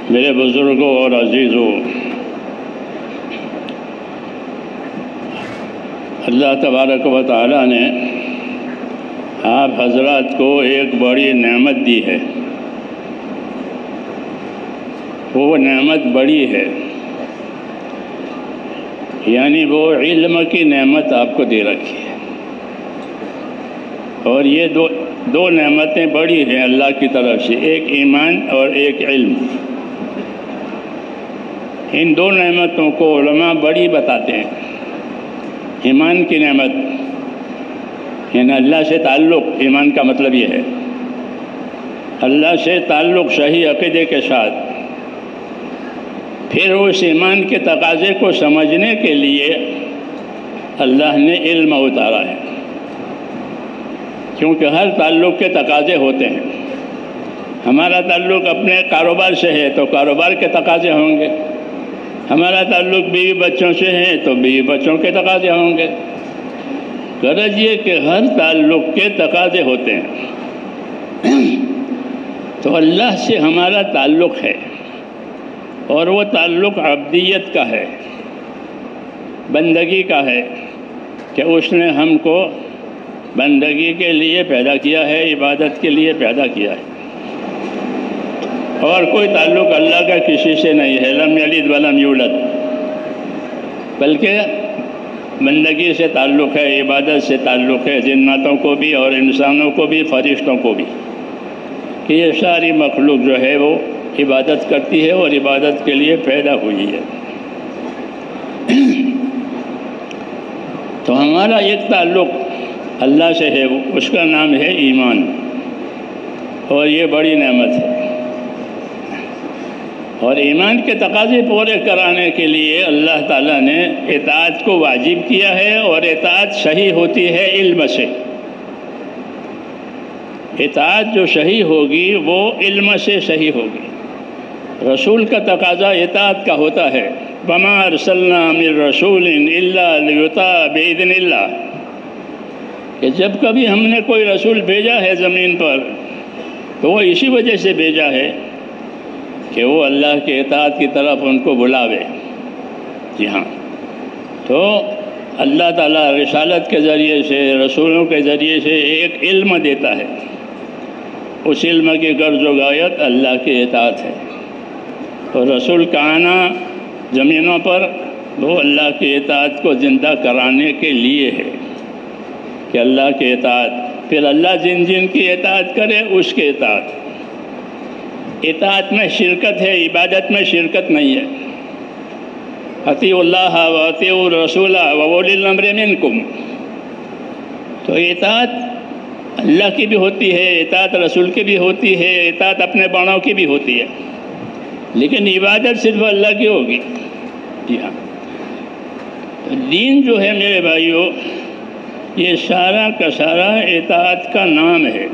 میرے بزرگوں اور عزیزوں، اللہ تبارک و تعالیٰ نے آپ حضرات کو ایک بڑی نعمت دی ہے۔ وہ نعمت بڑی ہے، یعنی وہ علم کی نعمت آپ کو دے رکھی ہے۔ اور یہ دو نعمتیں بڑی ہیں اللہ کی طرف سے، ایک ایمان اور ایک علم۔ ان دو نعمتوں کو علماء بڑی بتاتے ہیں۔ ایمان کی نعمت یعنی اللہ سے تعلق، ایمان کا مطلب یہ ہے اللہ سے تعلق صحیح عقیدے کے ساتھ۔ پھر اس ایمان کے تقاضے کو سمجھنے کے لیے اللہ نے علم اتارا ہے، کیونکہ ہر تعلق کے تقاضے ہوتے ہیں۔ ہمارا تعلق اپنے کاروبار سے ہے تو کاروبار کے تقاضے ہوں گے، ہمارا تعلق بیوی بچوں سے ہے تو بیوی بچوں کے تقاضے ہوں گے۔ غرض یہ کہ ہر تعلق کے تقاضے ہوتے ہیں۔ تو اللہ سے ہمارا تعلق ہے، اور وہ تعلق عبدیت کا ہے، بندگی کا ہے، کہ اس نے ہم کو بندگی کے لیے پیدا کیا ہے، عبادت کے لیے پیدا کیا ہے۔ اور کوئی تعلق اللہ کا کسی سے نہیں ہے، لم یلد ولم یولد، بلکہ بندگی سے تعلق ہے، عبادت سے تعلق ہے، جناتوں کو بھی اور انسانوں کو بھی، فرشتوں کو بھی، کہ یہ ساری مخلوق جو ہے وہ عبادت کرتی ہے اور عبادت کے لیے پیدا ہوئی ہے۔ تو ہمارا ایک تعلق اللہ سے ہے، اس کا نام ہے ایمان، اور یہ بڑی نعمت ہے۔ اور ایمان کے تقاضے پورے کرانے کے لیے اللہ تعالیٰ نے اطاعت کو واجب کیا ہے، اور اطاعت صحیح ہوتی ہے علم سے۔ اطاعت جو صحیح ہوگی وہ علم سے صحیح ہوگی۔ رسول کا تقاضا اطاعت کا ہوتا ہے، وَمَا أَرْسَلْنَا مِن رَّسُولٍ إِلَّا لِيُطَاعَ بِإِذْنِ اللَّهِ، کہ جب کبھی ہم نے کوئی رسول بھیجا ہے زمین پر تو وہ اسی وجہ سے بھیجا ہے کہ وہ اللہ کے اطاعت کی طرف ان کو بلاوے۔ جی ہاں، تو اللہ تعالیٰ رسالت کے ذریعے سے، رسولوں کے ذریعے سے ایک علم دیتا ہے، اس علم کی غرض و غایت اللہ کی اطاعت ہے۔ اور رسول کا آنا زمینوں پر وہ اللہ کی اطاعت کو زندہ کرانے کے لیے ہے، کہ اللہ کی اطاعت، پھر اللہ جن جن کی اطاعت کرے اس کے اطاعت۔ اطاعت میں شرکت ہے، عبادت میں شرکت نہیں ہے۔ اطیعوا اللہ واطیعوا الرسول واولی الامر منکم، تو اطاعت اللہ کی بھی ہوتی ہے، اطاعت رسول کی بھی ہوتی ہے، اطاعت اپنے بڑوں کی بھی ہوتی ہے، لیکن عبادت صرف اللہ کی ہوگی۔ جی ہاں، دین جو ہے میرے بھائیوں، یہ سارا کا سارا اطاعت کا نام ہے،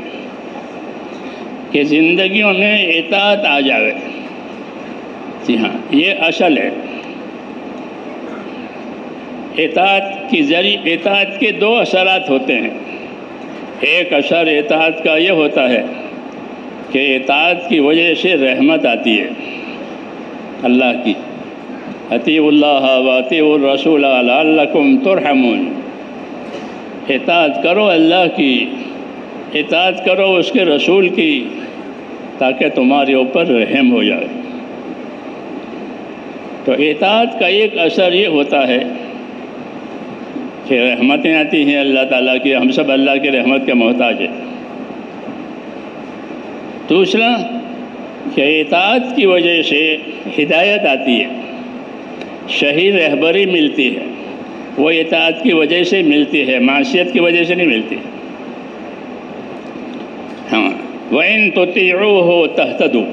کہ زندگیوں میں اطاعت آ جائے۔ جی ہاں، یہ اصل ہے۔ اطاعت کے دو اثرات ہوتے ہیں۔ ایک اثر اطاعت کا یہ ہوتا ہے کہ اطاعت کی وجہ سے رحمت آتی ہے اللہ کی۔ اطیعوا اللہ واطیعوا الرسول لعلکم ترحمون، اطاعت کرو اللہ کی، اطاعت کرو اس کے رسول کی، تاکہ تمہارے اوپر رحم ہو جائے۔ تو اطاعت کا ایک اثر یہ ہوتا ہے کہ رحمتیں آتی ہیں اللہ تعالیٰ کی، ہم سب اللہ کی رحمت کے محتاج ہیں۔ دوسرا کہ اطاعت کی وجہ سے ہدایت آتی ہے، صحیح رہبری ملتی ہے، وہ اطاعت کی وجہ سے ملتی ہے، معصیت کی وجہ سے نہیں ملتی۔ ہاں، وَإِن تُطِيعُوهُ تَهْتَدُوا،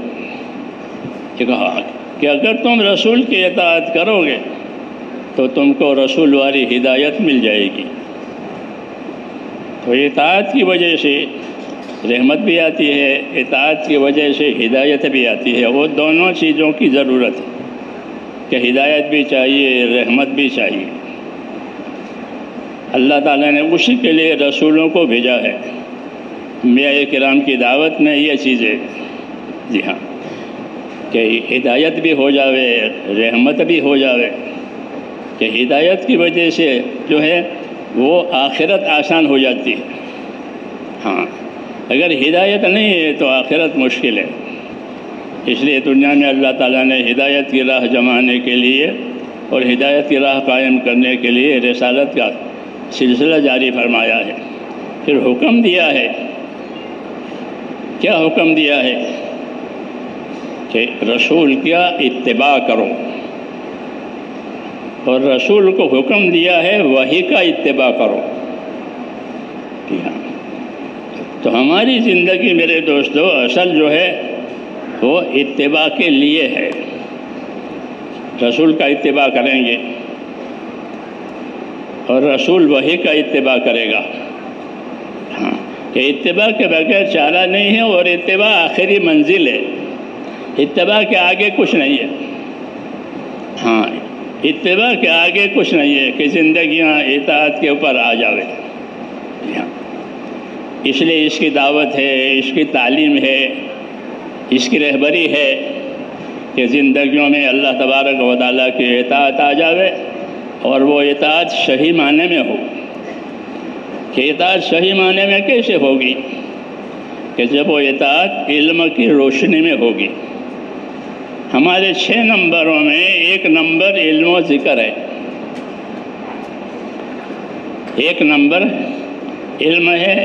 یہ کہا کہ اگر تم رسول کی اطاعت کرو گے تو تم کو رسول والی ہدایت مل جائے گی۔ تو اطاعت کی وجہ سے رحمت بھی آتی ہے، اطاعت کی وجہ سے ہدایت بھی آتی ہے۔ وہ دونوں چیزوں کی ضرورت ہے، کہ ہدایت بھی چاہیے، رحمت بھی چاہیے۔ اللہ تعالیٰ نے اسی کے لیے رسولوں کو بھیجا ہے۔ انبیاء کرام کی دعوت میں یہ چیزیں، جی ہاں، کہ ہدایت بھی ہو جاوے، رحمت بھی ہو جاوے، کہ ہدایت کی وجہ سے جو ہے وہ آخرت آسان ہو جاتی ہے۔ ہاں، اگر ہدایت نہیں ہے تو آخرت مشکل ہے۔ اس لیے دنیا میں اللہ تعالیٰ نے ہدایت کی راہ جمانے کے لیے اور ہدایت کی راہ قائم کرنے کے لیے رسالت کا سلسلہ جاری فرمایا ہے۔ پھر حکم دیا ہے، کیا حکم دیا ہے؟ کہ رسول کا اتباع کرو، اور رسول کو حکم دیا ہے وحی کا اتباع کرو۔ تو ہماری زندگی میرے دوستو اصل جو ہے وہ اتباع کے لیے ہے۔ رسول کا اتباع کریں گے اور رسول وحی کا اتباع کرے گا۔ ہاں، کہ اتباع کے بغیر چارہ نہیں ہے، اور اتباع آخری منزل ہے، اتباع کے آگے کچھ نہیں ہے۔ ہاں، اتباع کے آگے کچھ نہیں ہے کہ زندگیاں اطاعت کے اوپر آ جاوے۔ اس لیے اس کی دعوت ہے، اس کی تعلیم ہے، اس کی رہبری ہے کہ زندگیوں میں اللہ تبارک و تعالیٰ کی اطاعت آ جاوے، اور وہ اطاعت صحیح معنی میں ہو۔ کہ اطاعت صحیح معنی میں کیسے ہوگی؟ کہ جب وہ اطاعت علم کی روشنی میں ہوگی۔ ہمارے 6 نمبروں میں 1 نمبر علم و ذکر ہے، 1 نمبر علم ہے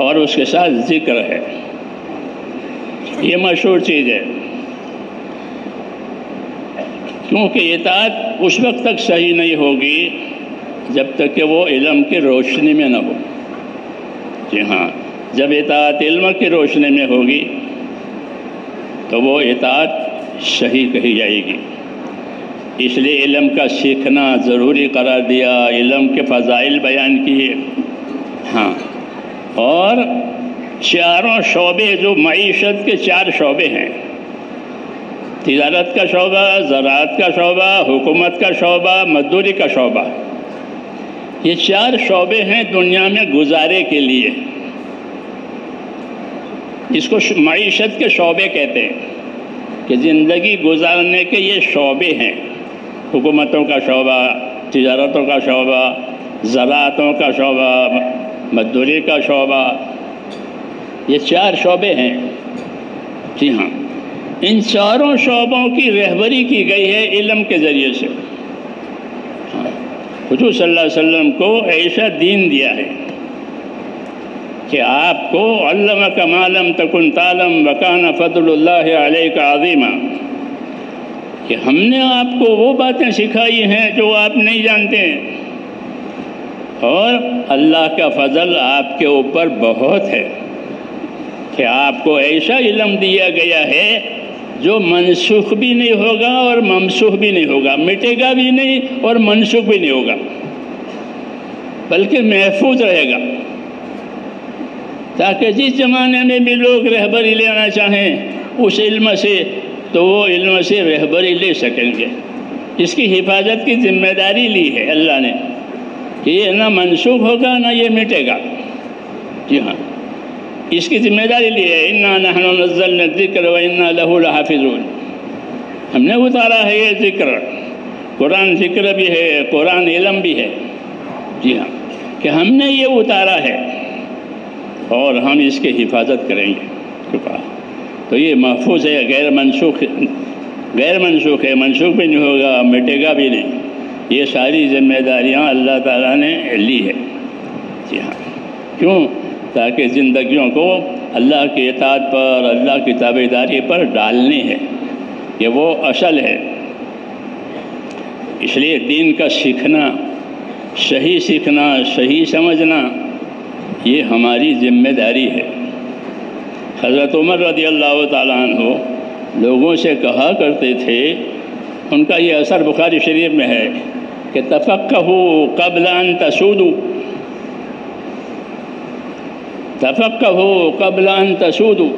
اور اس کے ساتھ ذکر ہے۔ یہ مشہور چیز ہے، کیونکہ اطاعت اس وقت تک صحیح نہیں ہوگی جب تک کہ وہ علم کی روشنی میں نہ ہو۔ جی ہاں، جب اطاعت علم کی روشنی میں ہوگی تو وہ اطاعت صحیح کہی جائے گی۔ اس لیے علم کا سیکھنا ضروری قرار دیا، علم کے فضائل بیان کیے۔ ہاں، اور چاروں شعبے جو معیشت کے 4 شعبے ہیں، تجارت کا شعبہ، زراعت کا شعبہ، حکومت کا شعبہ، مزدوری کا شعبہ، یہ 4 شعبے ہیں دنیا میں گزارے کے لیے۔ اس کو معیشت کے شعبے کہتے ہیں، کہ زندگی گزارنے کے یہ شعبے ہیں۔ حکومتوں کا شعبہ، تجارتوں کا شعبہ، زراعتوں کا شعبہ، مزدوری کا شعبہ، یہ 4 شعبے ہیں۔ جی ہاں، ان چاروں شعبوں کی رہبری کی گئی ہے علم کے ذریعے سے۔ حضور صلی اللہ علیہ وسلم کو ایسا دین دیا ہے کہ آپ کو علمک ما لم تکن تعلم وکان فضل اللہ علیک عظیما، کہ ہم نے آپ کو وہ باتیں سکھائی ہیں جو آپ نہیں جانتے ہیں، اور اللہ کا فضل آپ کے اوپر بہت ہے کہ آپ کو ایسا علم دیا گیا ہے جو منسوخ بھی نہیں ہوگا اور ممسوخ بھی نہیں ہوگا، مٹے گا بھی نہیں اور منسوخ بھی نہیں ہوگا، بلکہ محفوظ رہے گا، تاکہ جس زمانے میں بھی لوگ رہبری لینا چاہیں اس علم سے، تو وہ علم سے رہبری لے سکیں گے۔ اس کی حفاظت کی ذمہ داری لی ہے اللہ نے کہ یہ نہ منسوخ ہوگا نہ یہ مٹے گا۔ جی ہاں، اس کی ذمہ داری لی ہے، اِنَّا نَحْنُ نَزَّلْنَا الذِّكْرَ وَإِنَّا لَهُ لَحَافِظُونَ۔ ہم نے اتارا ہے یہ ذکر، قرآن ذکر بھی ہے، قرآن علم بھی ہے۔ جی ہاں، کہ ہم نے یہ اتارا ہے اور ہم اس کی حفاظت کریں گے۔ تو یہ محفوظ ہے، غیر منسوخ ہے، منسوخ بھی نہیں ہوگا، مٹے گا بھی نہیں۔ یہ ساری ذمہ داریاں اللہ تعالیٰ نے لی ہے۔ جی ہاں، کیوں؟ تاکہ زندگیوں کو اللہ کی اطاعت پر، اللہ کی تابعداری پر ڈالنی ہے، کہ وہ اصل ہے۔ اس لیے دین کا سیکھنا، صحیح سمجھنا، یہ ہماری ذمہ داری ہے۔ حضرت عمر رضی اللہ تعالیٰ عنہ لوگوں سے کہا کرتے تھے، ان کا یہ اثر بخاری شریف میں ہے کہ تفقہوا قبل ان تسودوا، تفقہوا قبل ان تسودوا۔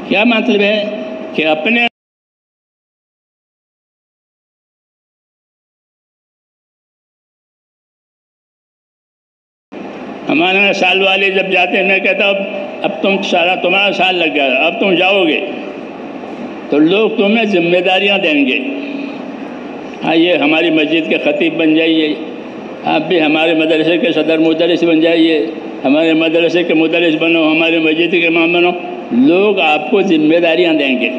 کیا مطلب ہے؟ کہ اپنے ہمارے یہاں سال والے جب جاتے ہیں میں کہتا ہوں اب تمہارا سال لگ گیا، اب تم جاؤ گے تو لوگ تمہیں ذمہ داریاں دیں گے، آئیے ہماری مسجد کے خطیب بن جائیے، آپ بھی ہمارے مدرسے کے صدر مدرس بن جائیے، ہمارے مدرسے کے مدرس بنو، ہمارے مسجد کے امام بنو۔ لوگ آپ کو ذمہ داریاں دیں گے،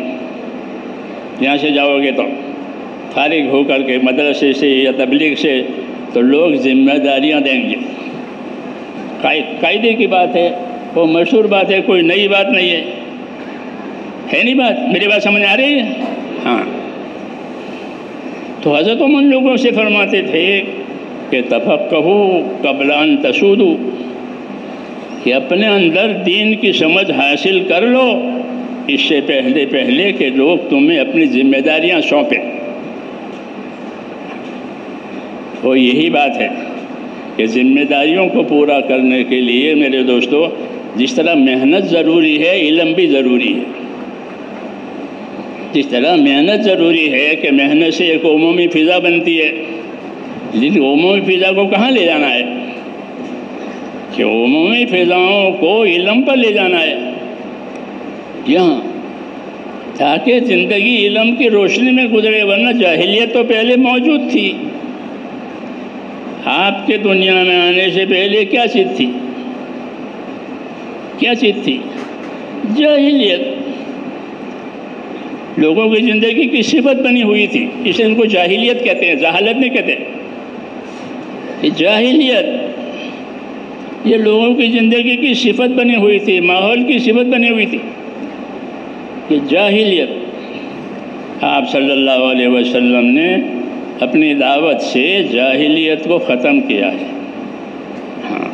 یہاں سے جاؤ گے تو فارغ ہو کر کے مدرسے سے یا تبلیغ سے تو لوگ ذمہ داریاں دیں گے۔ قاعدے کی بات ہے، وہ مشہور بات ہے، کوئی نئی بات نہیں ہے نہیں بات؟ میری بات سمجھ آ رہی ہے؟ ہاں۔ تو حضرت عمر لوگوں سے فرماتے تھے کہ تفقہوا قبل ان تسودوا، کہ اپنے اندر دین کی سمجھ حاصل کر لو اس سے پہلے کہ لوگ تمہیں اپنی ذمہ داریاں سونپیں۔ وہ یہی بات ہے کہ ذمہ داریوں کو پورا کرنے کے لیے میرے دوستو جس طرح محنت ضروری ہے، علم بھی ضروری ہے۔ جس طرح محنت ضروری ہے کہ محنت سے ایک عمومی فضا بنتی ہے، لیکن عمومی فضا کو کہاں لے جانا ہے؟ کہ عمومی فضاؤں کو علم پر لے جانا ہے یہاں، تاکہ زندگی علم کی روشنی میں گزرے، ورنہ جاہلیت تو پہلے موجود تھی۔ آپ کے دنیا میں آنے سے پہلے کیا چیز تھی؟ کیا چیز تھی؟ جاہلیت۔ لوگوں کی زندگی کی صفت بنی ہوئی تھی، اسے ان کو جاہلیت کہتے ہیں، جہالت نہیں کہتے۔ یہ جاہلیت یہ لوگوں کی زندگی کی صفت بنی ہوئی تھی، ماحول کی صفت بنی ہوئی تھی، یہ جاہلیت۔ آپ صلی اللہ علیہ وسلم نے اپنی دعوت سے جاہلیت کو ختم کیا ہے۔ ہاں،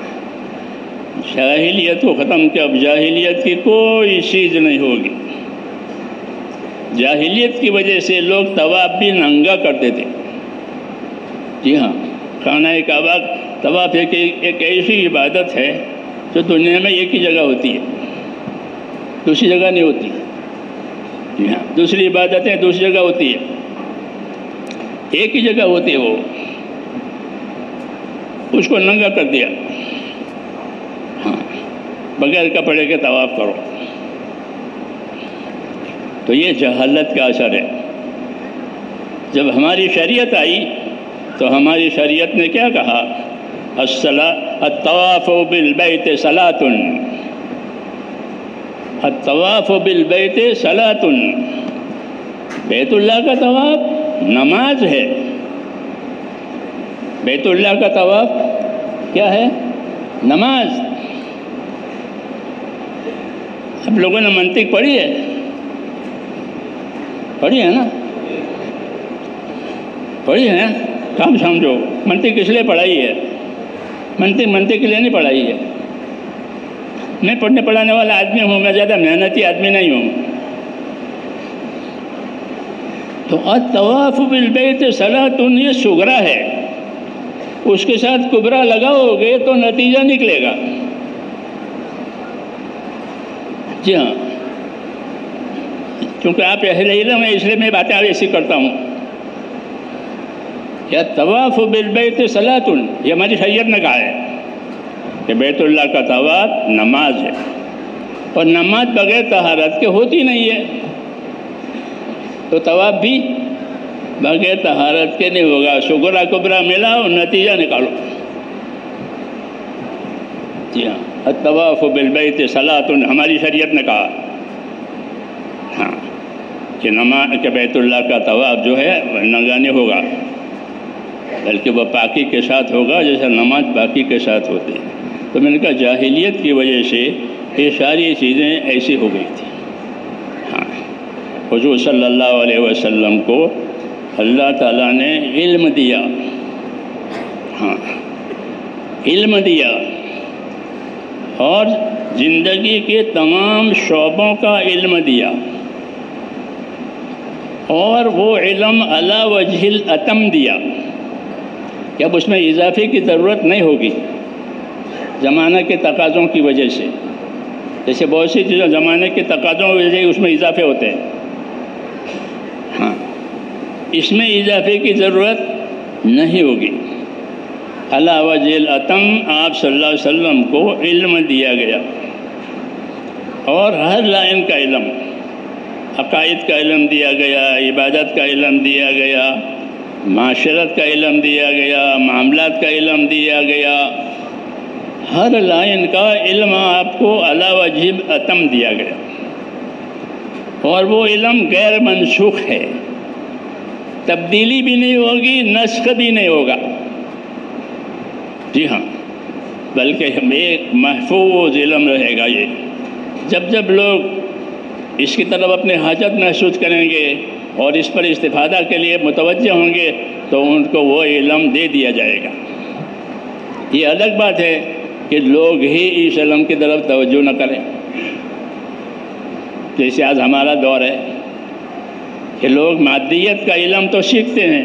جاہلیت کو ختم کیا۔ اب جاہلیت کی کوئی چیز نہیں ہوگی۔ جاہلیت کی وجہ سے لوگ طواف بھی ننگا کرتے تھے۔ جی ہاں، خانہ کعبہ طواف ایک ایسی عبادت ہے جو دنیا میں ایک ہی جگہ ہوتی ہے، دوسری جگہ نہیں ہوتی۔ جی ہاں، دوسری عبادتیں دوسری جگہ ہوتی ہے، ایک ہی جگہ ہوتی ہے، وہ اس کو ننگا کر دیا۔ ہاں، بغیر کپڑے کے طواف کرو۔ تو یہ جہالت کا اثر ہے۔ جب ہماری شریعت آئی تو ہماری شریعت نے کیا کہا؟ الطواف بالبیت صلاۃ، الطواف بالبیت صلاۃ، بیت اللہ کا طواف نماز ہے۔ بیت اللہ کا طواف کیا ہے؟ نماز۔ اب لوگوں نے منطق پڑھی ہے؟ پڑھی ہے نا؟ پڑھی ہے؟ کام سمجھو، منطق اس لیے پڑھائی ہے، منطق کے لیے نہیں پڑھائی ہے۔ میں پڑھنے پڑھانے والا آدمی ہوں، میں زیادہ محنتی آدمی نہیں ہوں۔ تو الطواف بالبیت صلاۃ یہ صغرا ہے، اس کے ساتھ کبرا لگاؤ گے تو نتیجہ نکلے گا۔ جی ہاں، کیونکہ آپ اہل علم ہیں اس لیے میں باتیں ایسی کرتا ہوں۔ کیا طواف بالبیت صلاۃ، یہ ہماری شریعت نے کہا ہے کہ بیت اللہ کا طواف نماز ہے، اور نماز بغیر طہارت کے ہوتی نہیں ہے، تو طواف بھی بغیر طہارت کے نہیں ہوگا۔ صغرا کبرا ملاؤ، نتیجہ نکالو۔ جی ہاں، الطواف بالبیت صلاۃ ہماری شریعت نے کہا۔ ہاں، کہ نماز کہ بیت اللہ کا طواف جو ہے ننگا نہیں ہوگا، بلکہ وہ پاکی کے ساتھ ہوگا جیسا نماز پاکی کے ساتھ ہوتی ہے۔ تو میں نے کہا جاہلیت کی وجہ سے یہ ساری چیزیں ایسی ہو گئی تھیں۔ ہاں، حضور صلی اللہ علیہ وسلم کو اللہ تعالیٰ نے علم دیا۔ ہاں، علم دیا، اور زندگی کے تمام شعبوں کا علم دیا، اور وہ علم علی وجہ الاتم دیا کہ اب اس میں اضافے کی ضرورت نہیں ہوگی زمانہ کے تقاضوں کی وجہ سے۔ جیسے بہت سی چیزیں زمانے کے تقاضوں کی وجہ سے اس میں اضافے ہوتے ہیں، ہاں، اس میں اضافے کی ضرورت نہیں ہوگی۔ علی وجہ الاتم آپ صلی اللہ علیہ وسلم کو علم دیا گیا، اور ہر لائن کا علم، عقائد کا علم دیا گیا، عبادت کا علم دیا گیا، معاشرت کا علم دیا گیا، معاملات کا علم دیا گیا، ہر لائن کا علم آپ کو علی وجہ الاتم دیا گیا، اور وہ علم غیر منسوخ ہے، تبدیلی بھی نہیں ہوگی، نسخ بھی نہیں ہوگا، جی ہاں، بلکہ ایک محفوظ علم رہے گا۔ یہ جب جب لوگ اس کی طرف اپنے حاجت محسوس کریں گے اور اس پر استفادہ کے لیے متوجہ ہوں گے تو ان کو وہ علم دے دیا جائے گا۔ یہ الگ بات ہے کہ لوگ ہی اس علم کی طرف توجہ نہ کریں، جیسے آج ہمارا دور ہے کہ لوگ مادیت کا علم تو سیکھتے ہیں،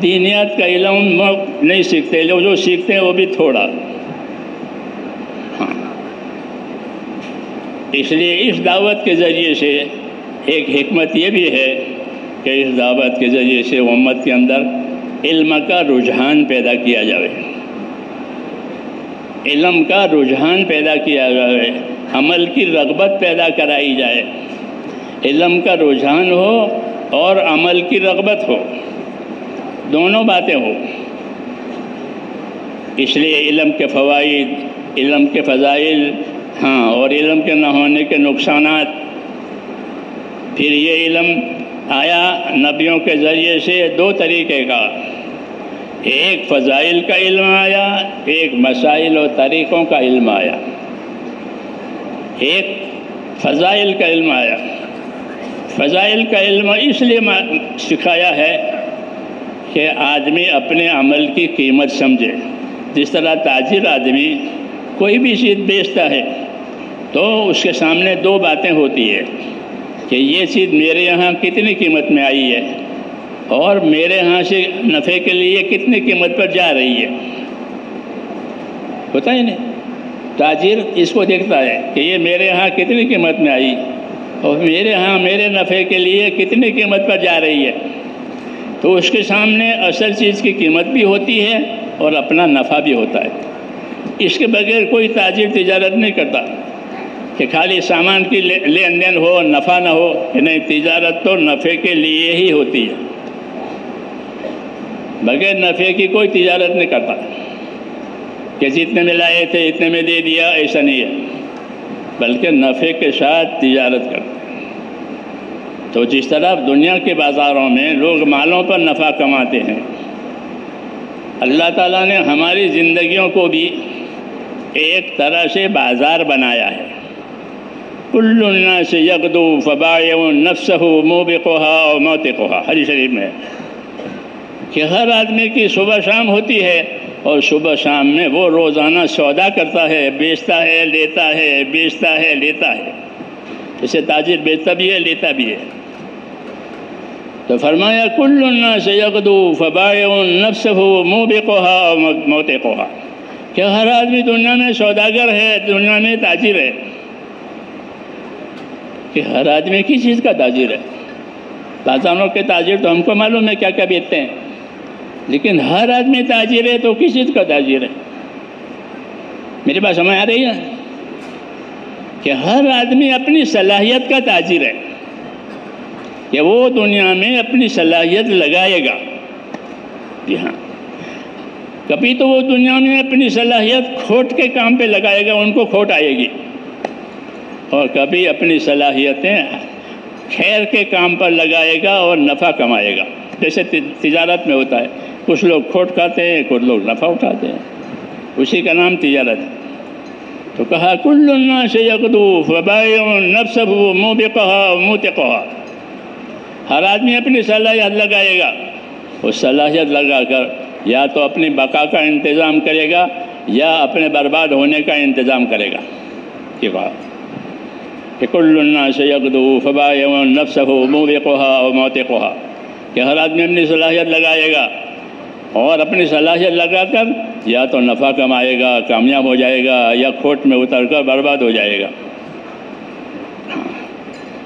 دینیات کا علم نہیں سیکھتے، لوگ جو سیکھتے ہیں وہ بھی تھوڑا۔ اس لیے اس دعوت کے ذریعے سے ایک حکمت یہ بھی ہے کہ اس دعوت کے ذریعے سے امت کے اندر علم کا رجحان پیدا کیا جائے، علم کا رجحان پیدا کیا جائے، عمل کی رغبت پیدا کرائی جائے، علم کا رجحان ہو اور عمل کی رغبت ہو، دونوں باتیں ہو۔ اس لیے علم کے فوائد، علم کے فضائل، ہاں، اور علم کے نہ ہونے کے نقصانات۔ پھر یہ علم آیا نبیوں کے ذریعے سے دو طریقے کا، ایک فضائل کا علم آیا، ایک مسائل و طریقوں کا علم آیا۔ ایک فضائل کا علم آیا، فضائل کا علم اس لیے سکھایا ہے کہ آدمی اپنے عمل کی قیمت سمجھے۔ جس طرح تاجر آدمی کوئی بھی چیز بیچتا ہے تو اس کے سامنے دو باتیں ہوتی ہے کہ یہ چیز میرے یہاں کتنی قیمت میں آئی ہے اور میرے ہاں سے نفع کے لیے کتنی قیمت پر جا رہی ہے، ہوتا ہے نہیں؟ تاجر اس کو دیکھتا ہے کہ یہ میرے ہاں کتنی قیمت میں آئی اور میرے ہاں میرے نفع کے لیے کتنی قیمت پر جا رہی ہے، تو اس کے سامنے اصل چیز کی قیمت بھی ہوتی ہے اور اپنا نفع بھی ہوتا ہے۔ اس کے بغیر کوئی تاجر تجارت نہیں کرتا کہ خالی سامان کی لین دین ہو، نفع نہ ہو، کہ نہیں، تجارت تو نفع کے لیے ہی ہوتی ہے، بغیر نفع کی کوئی تجارت نہیں کرتا کہ جتنے میں لائے تھے اتنے میں دے دیا، ایسا نہیں ہے، بلکہ نفع کے ساتھ تجارت کرتے ہیں۔ تو جس طرح دنیا کے بازاروں میں لوگ مالوں پر نفع کماتے ہیں، اللہ تعالیٰ نے ہماری زندگیوں کو بھی ایک طرح سے بازار بنایا ہے۔ کل الناس یغدو فبائع نفسہ موبقها و موتقها، حدیث شریف میں کہ ہر آدمی کی صبح شام ہوتی ہے، اور صبح شام میں وہ روزانہ سودا کرتا ہے، بیچتا ہے، لیتا ہے، بیچتا ہے، لیتا ہے۔ اسے تاجر بیچتا بھی ہے، لیتا بھی ہے۔ تو فرمایا کل الناس یغدو فبائع نفسہ موبقها و موتقها، کہ ہر آدمی دنیا میں سوداگر ہے، دنیا میں تاجر ہے، کہ ہر آدمی کس چیز کا تاجر ہے۔ بازاروں کے تاجر تو ہم کو معلوم ہے کیا کیا بیچتے ہیں، لیکن ہر آدمی تاجر ہے تو کس چیز کا تاجر ہے؟ میری بات سمجھ آ رہی ہے کہ ہر آدمی اپنی صلاحیت کا تاجر ہے، کہ وہ دنیا میں اپنی صلاحیت لگائے گا۔ جی ہاں، کبھی تو وہ دنیا میں اپنی صلاحیت کھوٹ کے کام پہ لگائے گا، ان کو کھوٹ آئے گی، اور کبھی اپنی صلاحیتیں خیر کے کام پر لگائے گا اور نفع کمائے گا۔ جیسے تجارت میں ہوتا ہے، کچھ لوگ کھوٹ کھاتے ہیں، کچھ لوگ نفع اٹھاتے ہیں، اسی کا نام تجارت ہے۔ تو کہا کل الناس یغدو فبائع نفسہ موبقها و موتقها، ہر آدمی اپنی صلاحیت لگائے گا، اس صلاحیت لگا کر یا تو اپنی بقا کا انتظام کرے گا یا اپنے برباد ہونے کا انتظام کرے گا۔ یہ بات کہ کل الناس یغدو فبائع نفسہ موبقها و موتقها، کہ ہر آدمی اپنی صلاحیت لگائے گا اور اپنی صلاحیت لگا کر یا تو نفع کمائے گا، کامیاب ہو جائے گا، یا کھوٹ میں اتر کر برباد ہو جائے گا۔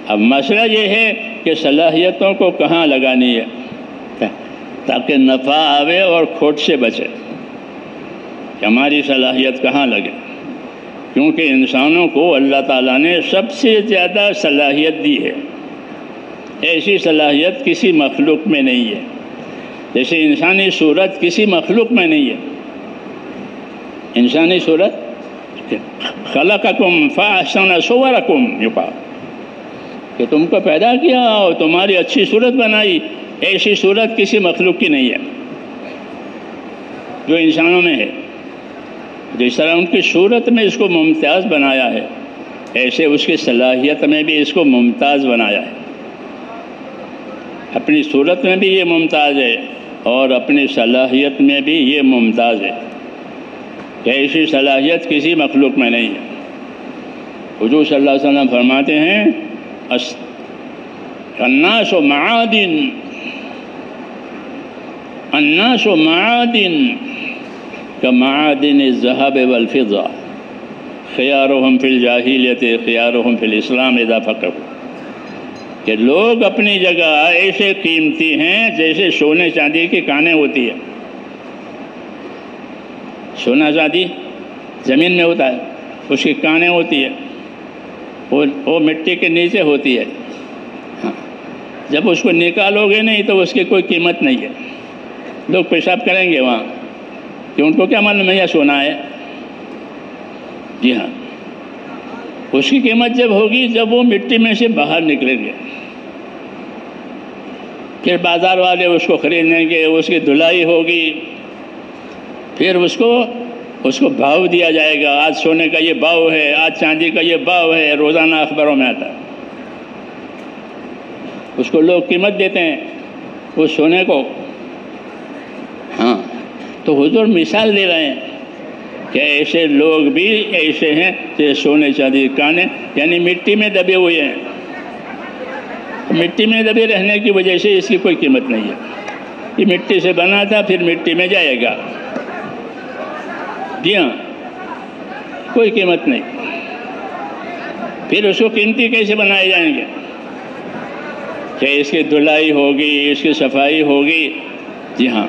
اب مسئلہ یہ ہے کہ صلاحیتوں کو کہاں لگانی ہے تاکہ نفع آوے اور کھوٹ سے بچے۔ کہ ہماری صلاحیت کہاں لگے، کیونکہ انسانوں کو اللہ تعالیٰ نے سب سے زیادہ صلاحیت دی ہے. ایسی صلاحیت کسی مخلوق میں نہیں ہے. جیسے انسانی صورت کسی مخلوق میں نہیں ہے. انسانی صورت خلقکم فاحسن صورکم یقال، کہ تم کو پیدا کیا اور تمہاری اچھی صورت بنائی. ایسی صورت کسی مخلوق کی نہیں ہے جو انسانوں میں ہے. جس طرح ان کی صورت میں اس کو ممتاز بنایا ہے، ایسے اس کی صلاحیت میں بھی اس کو ممتاز بنایا ہے. اپنی صورت میں بھی یہ ممتاز ہے اور اپنی صلاحیت میں بھی یہ ممتاز ہے کہ ایسی صلاحیت کسی مخلوق میں نہیں ہے. حضور صلی اللہ علیہ وسلم فرماتے ہیں الناس معادن، الناس معادن كمعادن الذهب والفضة خيارهم في الجاہلیت خيارهم في الاسلام اذا فقهوا، کہ لوگ اپنی جگہ ایسے قیمتی ہیں جیسے سونے چاندی کی کانیں ہوتی ہے. سونا چاندی زمین میں ہوتا ہے، اس کی کانیں ہوتی ہے، وہ مٹی کے نیچے ہوتی ہے. جب اس کو نکالو گے نہیں تو اس کی کوئی قیمت نہیں ہے. لوگ پیشاب کریں گے وہاں کہ ان کو کیا معلوم ہے یہ سونا ہے. جی ہاں، اس کی قیمت جب ہوگی جب وہ مٹی میں سے باہر نکلیں گے. پھر بازار والے اس کو خریدیں گے، اس کی دھلائی ہوگی، پھر اس کو بھاؤ دیا جائے گا. آج سونے کا یہ بھاؤ ہے، آج چاندی کا یہ بھاؤ ہے، روزانہ اخباروں میں آتا ہے. اس کو لوگ قیمت دیتے ہیں اس سونے کو. ہاں، تو حضور مثال دے رہے ہیں کہ ایسے لوگ بھی ایسے ہیں کہ سونے چاندی کانے یعنی مٹی میں دبے ہوئے ہیں. مٹی میں دبے رہنے کی وجہ سے اس کی کوئی قیمت نہیں ہے. یہ مٹی سے بنا تھا، پھر مٹی میں جائے گا. جی ہاں، کوئی قیمت نہیں. پھر اس کو قیمتی کیسے بنائے جائیں گے کہ اس کی دھلائی ہوگی، اس کی صفائی ہوگی. جی ہاں،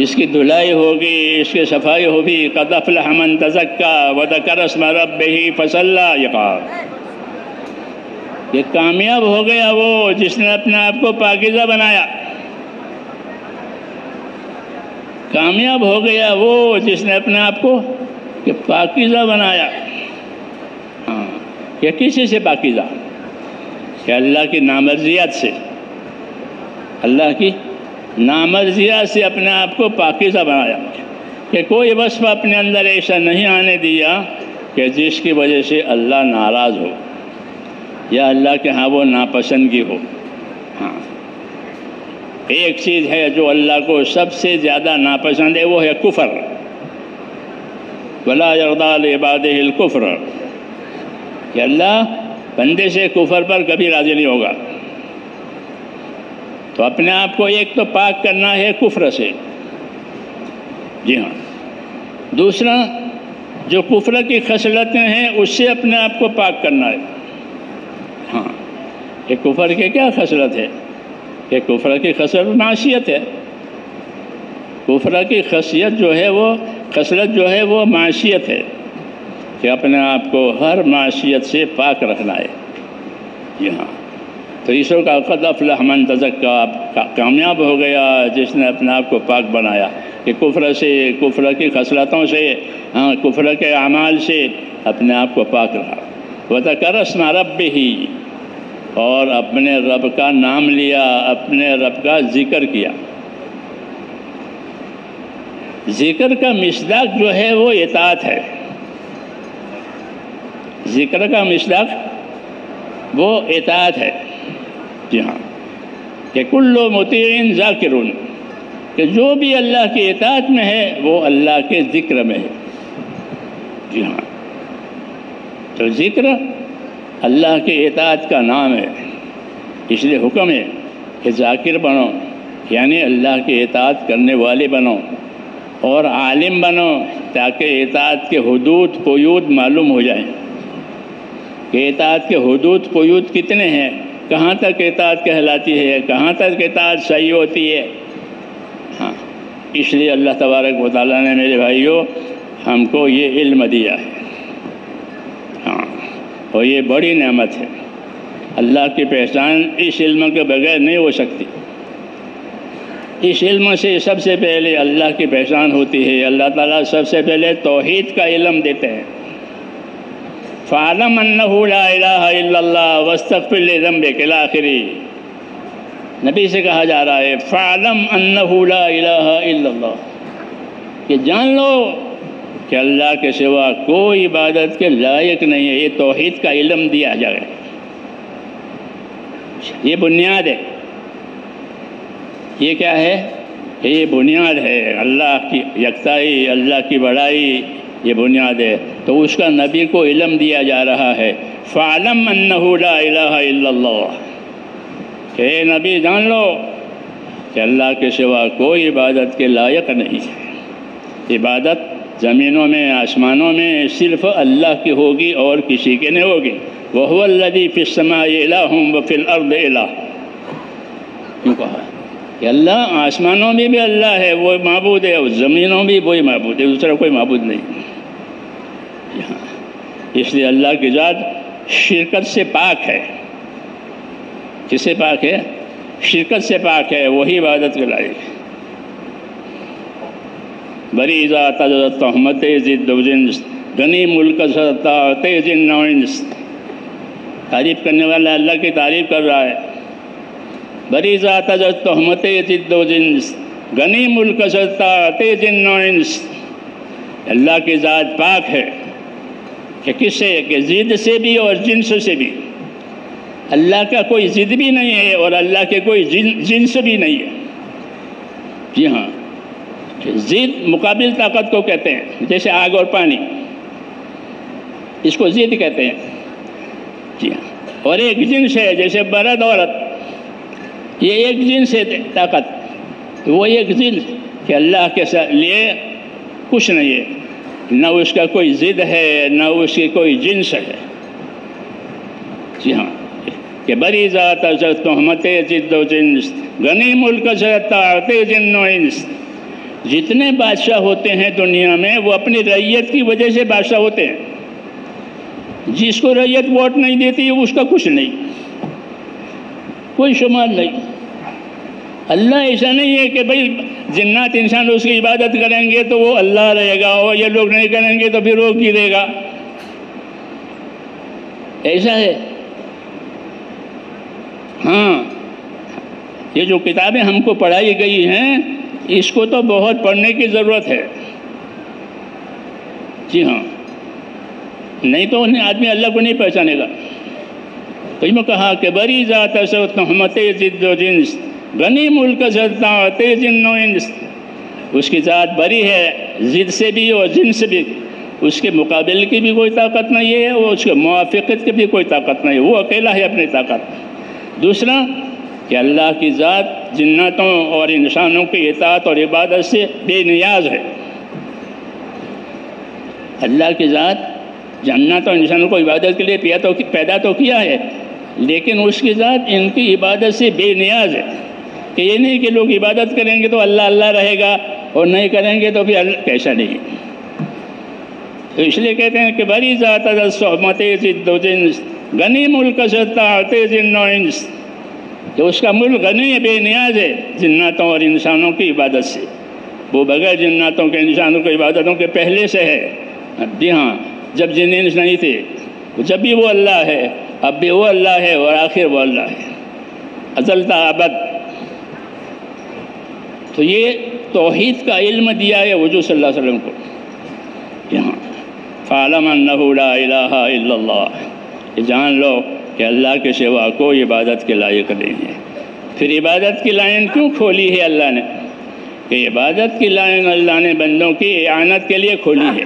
اس کی دھلائی ہوگی، اس کی صفائی ہوگی. قد افلح من تزکیٰ وذکر اسم ربہ فصلی، یہ کہا کہ کامیاب ہو گیا وہ جس نے اپنے آپ کو پاکیزہ بنایا. کامیاب ہو گیا وہ جس نے اپنے آپ کو کہ پاکیزہ بنایا. ہاں، کہ کسی سے پاکیزہ؟ کہ اللہ کی نامرضیات سے. اللہ کی نامرضیات سے اپنے آپ کو پاکیزہ بنایا کہ کوئی وصف اپنے اندر ایسا نہیں آنے دیا کہ جس کی وجہ سے اللہ ناراض ہو یا اللہ کے ہاں وہ ناپسندگی ہو. ہاں، ایک چیز ہے جو اللہ کو سب سے زیادہ ناپسند ہے، وہ ہے کفر. وَلَا يَرْضَىٰ لِعِبَادِهِ الْكُفْرَ، کہ اللہ بندے سے کفر پر کبھی راضی نہیں ہوگا. تو اپنے آپ کو ایک تو پاک کرنا ہے کفر سے. جی ہاں، دوسرا جو کفر کی خصلتیں ہیں اس سے اپنے آپ کو پاک کرنا ہے. ہاں، کہ کفر کی کیا خصلت ہے؟ کہ کفر کی خصلت معصیت ہے. کفر کی خصیت جو ہے وہ خصلت جو ہے وہ معصیت ہے کہ اپنے آپ کو ہر معصیت سے پاک رکھنا ہے. جی ہاں، تو عیسیٰ کا قد افلح من تزکیٰ، کامیاب ہو گیا جس نے اپنے آپ کو پاک بنایا کہ کفر سے، کفر کی خصلتوں سے، ہاں، کفر کے اعمال سے اپنے آپ کو پاک رکھا. وذکر اسم ربہ، اور اپنے رب کا نام لیا، اپنے رب کا ذکر کیا. ذکر کا مصداق جو ہے وہ اطاعت ہے. ذکر کا مصداق وہ اطاعت ہے. جی ہاں، کہ کل مطیع ذاکر، کہ جو بھی اللہ کی اطاعت میں ہے وہ اللہ کے ذکر میں ہے. جی ہاں، تو ذکر اللہ کی اطاعت کا نام ہے. اس لیے حکم ہے کہ ذاکر بنو، یعنی اللہ کی اطاعت کرنے والے بنو، اور عالم بنو تاکہ اطاعت کے حدود قیود معلوم ہو جائیں کہ اطاعت کے حدود قیود کتنے ہیں، کہاں تک اطاعت کہلاتی ہے، کہاں تک اطاعت صحیح ہوتی ہے. ہاں، اس لیے اللہ تبارک و تعالیٰ نے میرے بھائیوں ہم کو یہ علم دیا ہے، ہاں، اور یہ بڑی نعمت ہے۔ اللہ کی پہچان اس علم کے بغیر نہیں ہو سکتی۔ اس علم سے سب سے پہلے اللہ کی پہچان ہوتی ہے۔ اللہ تعالیٰ سب سے پہلے توحید کا علم دیتے ہیں۔ فَاعْلَمْ أَنَّهُ لَا إِلَٰهَ إِلَّا اللَّهُ وَاسْتَغْفِرْ لِذَنبِكَ إِلَىٰ آخِرِ۔ نبی سے کہا جا رہا ہے فَاعْلَمْ أَنَّهُ لَا إِلَٰهَ إِلَّا اللَّهُ، کہ جان لو کہ اللہ کے سوا کوئی عبادت کے لائق نہیں ہے۔ یہ توحید کا علم دیا جائے، یہ بنیاد ہے۔ یہ کیا ہے؟ یہ بنیاد ہے، اللہ کی یکتائی، اللہ کی بڑائی، یہ بنیاد ہے۔ تو اس کا نبی کو علم دیا جا رہا ہے، فَاعْلَمْ أَنَّهُ لَا إِلَٰهَ إِلَّا اللَّهُ، کہ اے نبی جان لو کہ اللہ کے سوا کوئی عبادت کے لائق نہیں ہے۔ عبادت زمینوں میں، آسمانوں میں صرف اللہ کی ہوگی اور کسی کے نہیں ہوگی۔ وَهُوَ الَّذِي فِي السَّمَاءِ إِلَٰهٌ وَفِي الْأَرْضِ إِلَٰهٌ، کیوں کہا کہ اللہ آسمانوں میں بھی اللہ ہے، وہ معبود ہے، اور زمینوں میں بھی وہی معبود ہے، دوسرا کوئی معبود نہیں۔ اس لیے اللہ کی ذات شرکت سے پاک ہے۔ کس سے پاک ہے؟ شرکت سے پاک ہے، وہی عبادت کے لائق ہے۔ بری ذات تہمت ضد و جنس، غنی ملک طاعت جن و انس۔ تعریف کرنے والا اللہ کی تعریف کر رہا ہے۔ بری ذات تہمت ضد و جنس، غنی ملک طاعت جن و انس۔ اللہ کی ذات پاک ہے کہ کس سے؟ کہ ضد سے بھی اور جنس سے بھی۔ اللہ کا کوئی ضد بھی نہیں ہے اور اللہ کے کوئی جنس بھی نہیں ہے۔ جی ہاں، ضد مقابل طاقت کو کہتے ہیں، جیسے آگ اور پانی، اس کو ضد کہتے ہیں۔ جی ہاں، اور ایک جنس ہے جیسے مرد عورت، یہ ایک جنس ہے طاقت، وہ ایک جنس کہ اللہ کے لیے کچھ نہیں ہے، نہ اس کا کوئی ضد ہے نہ اس کی کوئی جنس ہے۔ جی ہاں، کہ بری ذات تہمت ضد و جنس، غنی ملک طاعت جن و انس۔ جتنے بادشاہ ہوتے ہیں دنیا میں وہ اپنی رعیت کی وجہ سے بادشاہ ہوتے ہیں۔ جس کو رعیت ووٹ نہیں دیتی اس کا کچھ نہیں، کوئی شمار نہیں۔ اللہ ایسا نہیں ہے کہ بھئی جنات انسان اس کی عبادت کریں گے تو وہ اللہ رہے گا اور یہ لوگ نہیں کریں گے تو پھر وہ کی دے گا، ایسا ہے؟ ہاں، یہ جو کتابیں ہم کو پڑھائی گئی ہیں اس کو تو بہت پڑھنے کی ضرورت ہے۔ جی ہاں، نہیں تو آدمی اللہ کو نہیں پہچانے گا۔ تو میں کہا کہ بری ذات تہمت ضد و جنس، غنی ملک طاعت جن و انس۔ اس کی ذات بری ہے ضد سے بھی اور جنس سے بھی، اس کے مقابل کی بھی کوئی طاقت نہیں ہے اور اس کے موافقت کی بھی کوئی طاقت نہیں ہے، وہ اکیلا ہے اپنی طاقت۔ دوسرا کہ اللہ کی ذات جناتوں اور انسانوں کی اطاعت اور عبادت سے بے نیاز ہے۔ اللہ کی ذات جنات اور انسانوں کو عبادت کے لیے پیدا تو کیا ہے، لیکن اس کی ذات ان کی عبادت سے بے نیاز ہے، کہ یہ نہیں کہ لوگ عبادت کریں گے تو اللہ اللہ رہے گا اور نہیں کریں گے تو پھر اللہ، کیسا نہیں۔ تو اس لیے کہتے ہیں کہ بری ذات تہمت ضد و جنس، غنی ملک طاعت جن و انس، کہ اس کا ملک غنی ہے، بے نیاز ہے جناتوں اور انسانوں کی عبادت سے۔ وہ بغیر جناتوں کے انسانوں کی عبادتوں کے پہلے سے ہے۔ جی ہاں، جب جن انس نہیں تھے جب بھی وہ اللہ ہے، اب بھی وہ اللہ ہے اور آخر وہ اللہ ہے، ازل تا ابد۔ تو یہ توحید کا علم دیا ہے حضور صلی اللہ علیہ وسلم کو۔ یہاں فَاعْلَمْ أَنَّهُ لَا إِلَٰهَ إِلَّا اللَّهُ، یہ جان لو کہ اللہ کے سوا کوئی عبادت کے لائق نہیں ہے۔ پھر عبادت کی لائن کیوں کھولی ہے اللہ نے؟ کہ عبادت کی لائن اللہ نے بندوں کی اعانت کے لیے کھولی ہے،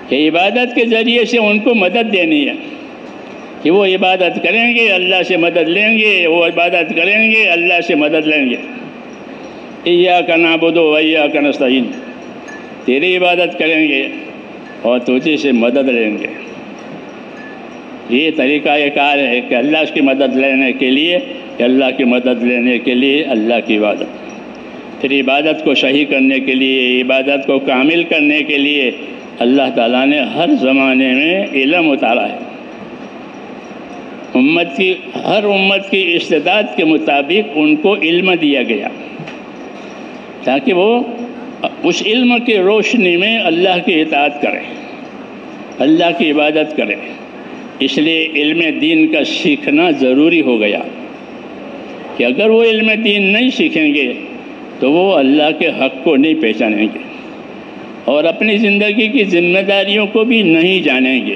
کہ عبادت کے ذریعے سے ان کو مدد دینی ہے، کہ وہ عبادت کریں گے اللہ سے مدد لیں گے، وہ عبادت کریں گے اللہ سے مدد لیں گے۔ ایاک نعبد و ایاک نستعین، تیری عبادت کریں گے اور تجھے سے مدد لیں گے۔ یہ طریقہ کار ہے کہ اللہ کی مدد لینے کے لیے، کہ اللہ کی مدد لینے کے لیے اللہ کی عبادت۔ پھر عبادت کو صحیح کرنے کے لیے، عبادت کو کامل کرنے کے لیے اللہ تعالیٰ نے ہر زمانے میں علم اتارا ہے۔ ہر امت کی استعداد کے مطابق ان کو علم دیا گیا تاکہ وہ اس علم کی روشنی میں اللہ کی اطاعت کریں، اللہ کی عبادت کریں۔ اس لیے علم دین کا سیکھنا ضروری ہو گیا کہ اگر وہ علم دین نہیں سیکھیں گے تو وہ اللہ کے حق کو نہیں پہچانیں گے اور اپنی زندگی کی ذمہ داریوں کو بھی نہیں جانیں گے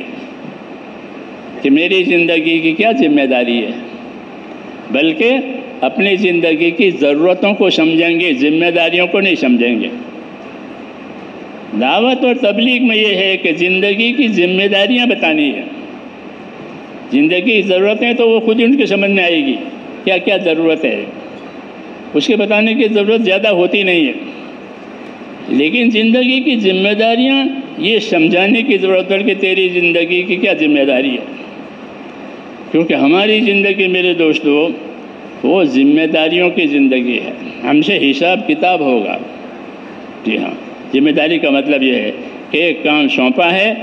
کہ میری زندگی کی کیا ذمہ داری ہے، بلکہ اپنی زندگی کی ضرورتوں کو سمجھیں گے، ذمہ داریوں کو نہیں سمجھیں گے۔ دعوت اور تبلیغ میں یہ ہے کہ زندگی کی ذمہ داریاں بتانی ہیں۔ زندگی کی ضرورتیں تو وہ خود ہی ان کی سمجھ میں آئے گی، کیا کیا ضرورت ہے، اس کے بتانے کی ضرورت زیادہ ہوتی نہیں ہے، لیکن زندگی کی ذمہ داریاں یہ سمجھانے کی ضرورت ہے کہ تیری زندگی کی کیا ذمہ داری ہے، کیونکہ ہماری زندگی میرے دوستو وہ ذمہ داریوں کی زندگی ہے، ہم سے حساب کتاب ہوگا۔ جی ہاں، ذمہ داری کا مطلب یہ ہے کہ ایک کام سونپا ہے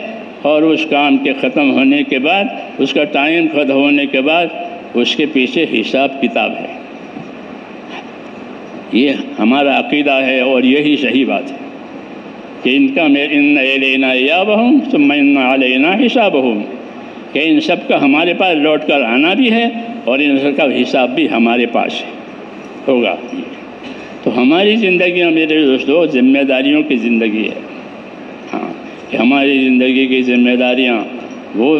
اور اس کام کے ختم ہونے کے بعد، اس کا ٹائم ختم ہونے کے بعد اس کے پیچھے حساب کتاب ہے۔ یہ ہمارا عقیدہ ہے اور یہی صحیح بات ہے کہ ان الینا ایابہم ثم ان علینا حسابہم، کہ ان سب کا ہمارے پاس لوٹ کر آنا بھی ہے اور ان سب کا حساب بھی ہمارے پاس ہوگا۔ تو ہماری زندگیاں میرے دوستو ذمہ داریوں کی زندگی ہے۔ ہاں، کہ ہماری زندگی کی ذمہ داریاں وہ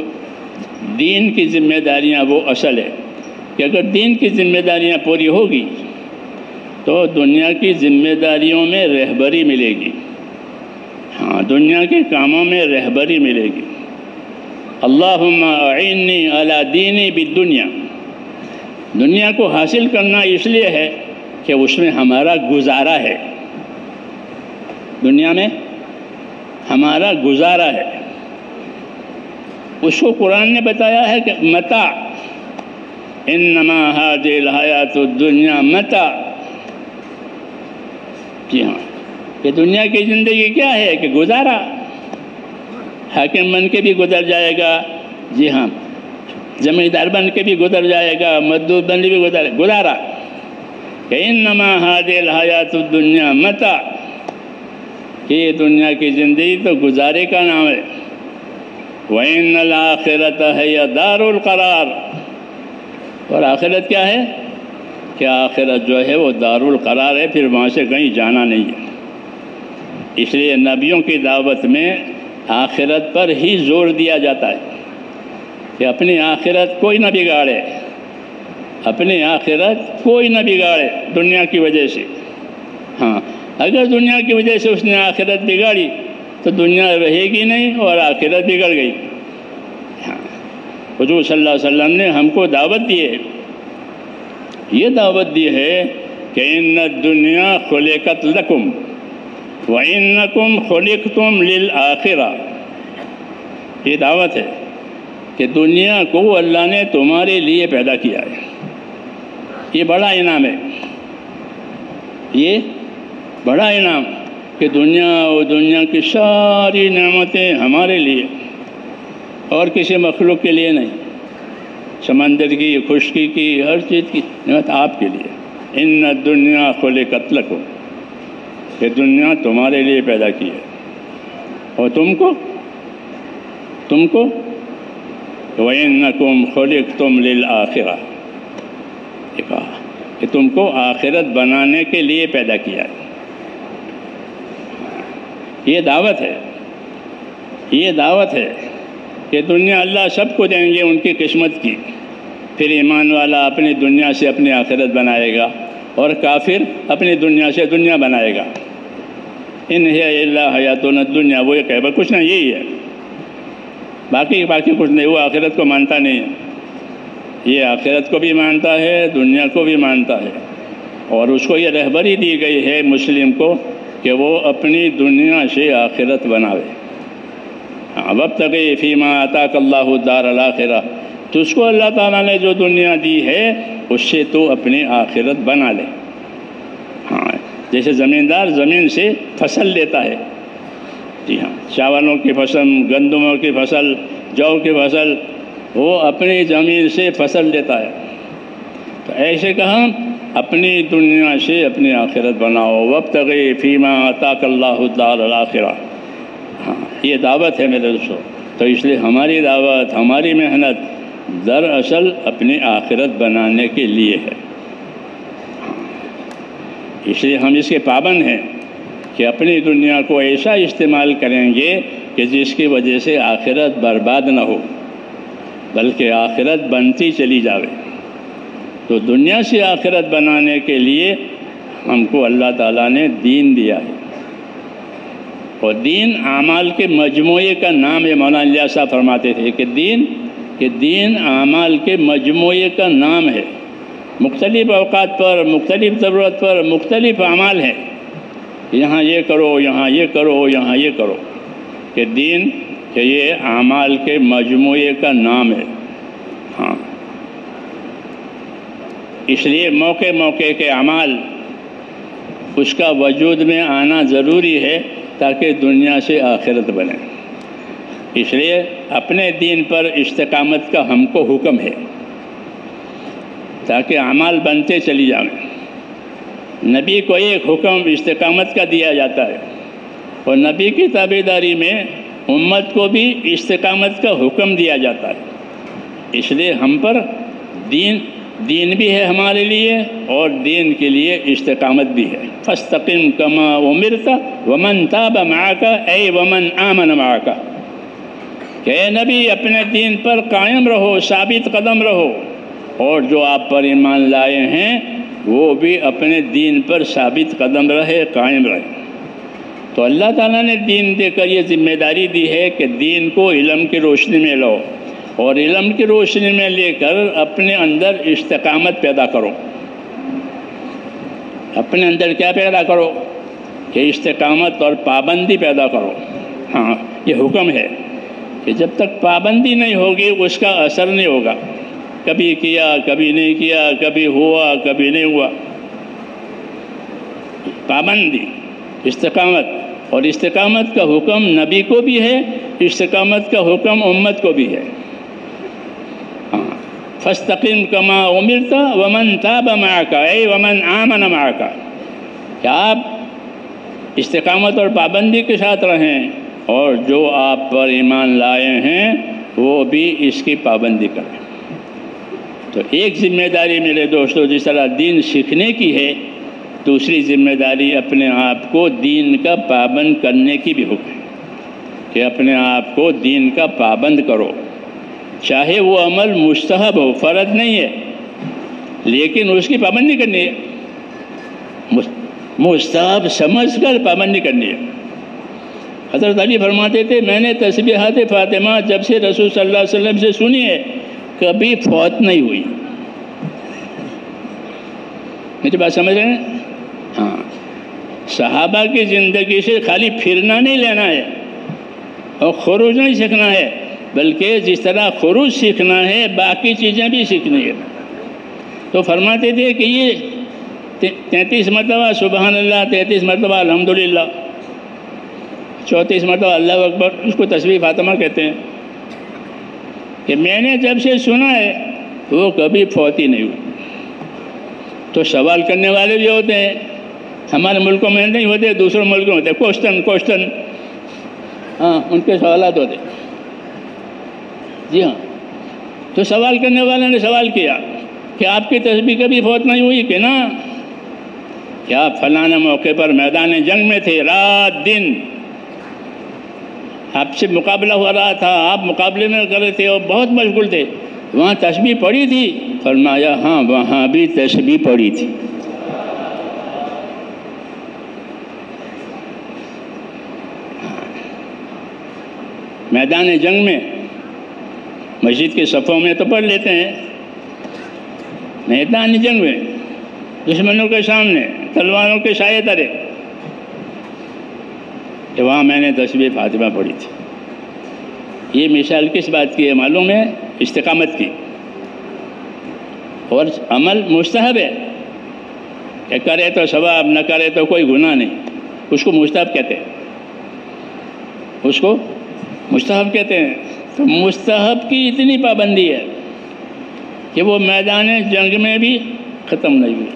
دین کی ذمہ داریاں وہ اصل ہے کہ اگر دین کی ذمہ داریاں پوری ہوگی تو دنیا کی ذمہ داریوں میں رہبری ملے گی۔ ہاں، دنیا کے کاموں میں رہبری ملے گی۔ اللہم اعنی علی دینی بالدنیا، دنیا کو حاصل کرنا اس لیے ہے کہ اس میں ہمارا گزارا ہے، دنیا میں ہمارا گزارا ہے۔ اس کو قرآن نے بتایا ہے کہ متاع، انما ھذہ الحیاۃ الدنیا متاع۔ جی ہاں، کہ دنیا کی زندگی کیا ہے کہ گزارا، حاکم بن کے بھی گزر جائے گا، جی ہاں، زمیندار بن کے بھی گزر جائے گا، مزدور بن کے بھی گزارا، کہ انما ھذہ الحیاۃ الدنیا متاع، کہ یہ دنیا کی زندگی تو گزارے کا نام ہے۔ وَإِنَّ الْآخِرَةَ هِيَ دَارُ الْقَرَارِ، اور آخرت کیا ہے کہ آخرت جو ہے وہ دار القرار ہے، پھر وہاں سے کہیں جانا نہیں ہے۔ اس لیے نبیوں کی دعوت میں آخرت پر ہی زور دیا جاتا ہے کہ اپنی آخرت کوئی نہ بگاڑے، اپنی آخرت کوئی نہ بگاڑے دنیا کی وجہ سے۔ ہاں، اگر دنیا کی وجہ سے اس نے آخرت بگاڑی تو دنیا رہے گی نہیں اور آخرت بگڑ گئی۔ ہاں، حضور صلی اللہ علیہ وسلم نے ہم کو دعوت دی ہے، یہ دعوت دی ہے کہ ان الدنیا خلقت لکم وَإِنَّكُمْ خُلِقْتُمْ لِلْآخِرَةِ، یہ دعوت ہے کہ دنیا کو اللہ نے تمہارے لیے پیدا کیا ہے۔ یہ بڑا انعام ہے، یہ بڑا انعام کہ دنیا اور دنیا کی ساری نعمتیں ہمارے لیے اور کسی مخلوق کے لیے نہیں، سمندر کی، خشکی کی، ہر چیز کی نعمت آپ کے لیے۔ ان الدنیا خلقت لکم، کہ دنیا تمہارے لیے پیدا کی ہے، اور تم کو وَإِنَّكُمْ خُلِقْتُمْ لِلْآخِرَةِ، یہ کہا کہ تم کو آخرت بنانے کے لیے پیدا کیا ہے۔ یہ دعوت ہے، یہ دعوت ہے کہ دنیا اللہ سب کو دیں گے ان کی قسمت کی، پھر ایمان والا اپنی دنیا سے اپنی آخرت بنائے گا اور کافر اپنی دنیا سے دنیا بنائے گا۔ ان ہی الا حیاتنا الدنیا، وہ یہ کہے کچھ نہیں، یہی ہے، باقی کچھ نہیں۔ وہ آخرت کو مانتا نہیں ہے، یہ آخرت کو بھی مانتا ہے، دنیا کو بھی مانتا ہے، اور اس کو یہ رہبری دی گئی ہے مسلم کو کہ وہ اپنی دنیا سے آخرت بناوے۔ وابتغی فیما آتاک اللہ الدار الآخرہ، تو اس کو اللہ تعالیٰ نے جو دنیا دی ہے اس سے تو اپنی آخرت بنا لے۔ ہاں، جیسے زمیندار زمین سے فصل لیتا ہے، جی ہاں، چاولوں کی فصل، گندموں کی فصل، جو کی فصل، وہ اپنی زمین سے فصل لیتا ہے۔ تو ایسے کہا اپنی دنیا سے اپنی آخرت بناؤ، وابتغی فیما آتاک اللہ الدار الآخرہ۔ ہاں، یہ دعوت ہے میرے دوستو۔ تو اس لیے ہماری دعوت، ہماری محنت دراصل اپنی آخرت بنانے کے لیے ہے۔ اس لیے ہم اس کے پابند ہیں کہ اپنی دنیا کو ایسا استعمال کریں گے کہ جس کی وجہ سے آخرت برباد نہ ہو، بلکہ آخرت بنتی چلی جاوے۔ تو دنیا سے آخرت بنانے کے لیے ہم کو اللہ تعالیٰ نے دین دیا ہے، اور دین اعمال کے مجموعے کا نام ہے۔ مولانا الیاس صاحب فرماتے تھے کہ دین اعمال کے مجموعے کا نام ہے۔ مختلف اوقات پر، مختلف ضرورت پر مختلف اعمال ہیں، یہاں یہ کرو، یہاں یہ کرو، یہاں یہ کرو، کہ دین کہ یہ اعمال کے مجموعے کا نام ہے۔ ہاں، اس لیے موقع موقع کے اعمال اس کا وجود میں آنا ضروری ہے تاکہ دنیا سے آخرت بنے۔ اس لیے اپنے دین پر استقامت کا ہم کو حکم ہے تاکہ اعمال بنتے چلی جائیں۔ نبی کو ایک حکم استقامت کا دیا جاتا ہے، اور نبی کی تابعداری میں امت کو بھی استقامت کا حکم دیا جاتا ہے۔ اس لیے ہم پر دین بھی ہے ہمارے لیے، اور دین کے لیے استقامت بھی ہے۔ فاستقم کما امرت ومن تاب معک اے ومن آمن معک، کہ اے نبی اپنے دین پر قائم رہو، ثابت قدم رہو، اور جو آپ پر ایمان لائے ہیں وہ بھی اپنے دین پر ثابت قدم رہے، قائم رہے۔ تو اللہ تعالیٰ نے دین دے کر یہ ذمہ داری دی ہے کہ دین کو علم کی روشنی میں لو، اور علم کی روشنی میں لے کر اپنے اندر استقامت پیدا کرو۔ اپنے اندر کیا پیدا کرو؟ کہ استقامت اور پابندی پیدا کرو۔ ہاں، یہ حکم ہے کہ جب تک پابندی نہیں ہوگی اس کا اثر نہیں ہوگا۔ کبھی کیا، کبھی نہیں کیا، کبھی ہوا، کبھی نہیں ہوا۔ پابندی، استقامت، اور استقامت کا حکم نبی کو بھی ہے، استقامت کا حکم امت کو بھی ہے۔ فاستقم کما امرت ومن تاب معک اے ومن آمن معک، کہ آپ استقامت اور پابندی کے ساتھ رہیں، اور جو آپ پر ایمان لائے ہیں وہ بھی اس کی پابندی کریں۔ تو ایک ذمہ داری میرے دوستو جس طرح دین سیکھنے کی ہے، دوسری ذمہ داری اپنے آپ کو دین کا پابند کرنے کی بھی حکم ہے کہ اپنے آپ کو دین کا پابند کرو، چاہے وہ عمل مستحب ہو، فرض نہیں ہے، لیکن اس کی پابندی کرنی ہے، مستحب سمجھ کر پابندی کرنی ہے۔ حضرت علی فرماتے تھے میں نے تسبیحات فاطمہ جب سے رسول صلی اللہ علیہ وسلم سے سنی ہے کبھی فوت نہیں ہوئی۔ میری بات سمجھ رہے ہیں؟ ہاں، صحابہ کی زندگی سے خالی پھرنا نہیں لینا ہے اور خروج نہیں سیکھنا ہے، بلکہ جس طرح خروج سیکھنا ہے باقی چیزیں بھی سیکھنی ہے۔ تو فرماتے تھے کہ یہ 33 مرتبہ سبحان اللہ، 33 مرتبہ الحمدللہ، 34 مرتبہ اللہ اکبر، اس کو تسبیح فاطمہ کہتے ہیں، کہ میں نے جب سے سنا ہے وہ کبھی فوت ہی نہیں ہوئی۔ تو سوال کرنے والے بھی ہوتے ہیں، ہمارے ملکوں میں نہیں ہوتے، دوسرے ملکوں میں ہوتے، کوشچن، ہاں، ان کے سوالات ہوتے۔ جی ہاں، تو سوال کرنے والے نے سوال کیا کہ آپ کی تسبیح کبھی فوت نہیں ہوئی کہ نا؟ کیا فلاں موقع پر میدان جنگ میں تھے، رات دن آپ سے مقابلہ ہو رہا تھا، آپ مقابلے میں کر رہے تھے اور بہت مشغول تھے، وہاں تسبیح پڑھی تھی؟ فرمایا ہاں، وہاں بھی تسبیح پڑھی تھی۔ میدان جنگ میں مسجد کے صفوں میں تو پڑھ لیتے ہیں، میدان جنگ میں دشمنوں کے سامنے تلواروں کے سائے تلے، کہ وہاں میں نے تسبیح فاطمہ پڑھی تھی۔ یہ مثال کس بات کی ہے معلوم ہے؟ استقامت کی۔ اور عمل مستحب ہے، کہ کرے تو ثواب، نہ کرے تو کوئی گناہ نہیں، اس کو مستحب کہتے ہیں، اس کو مستحب کہتے ہیں۔ تو مستحب کی اتنی پابندی ہے کہ وہ میدان جنگ میں بھی ختم نہیں ہوئی۔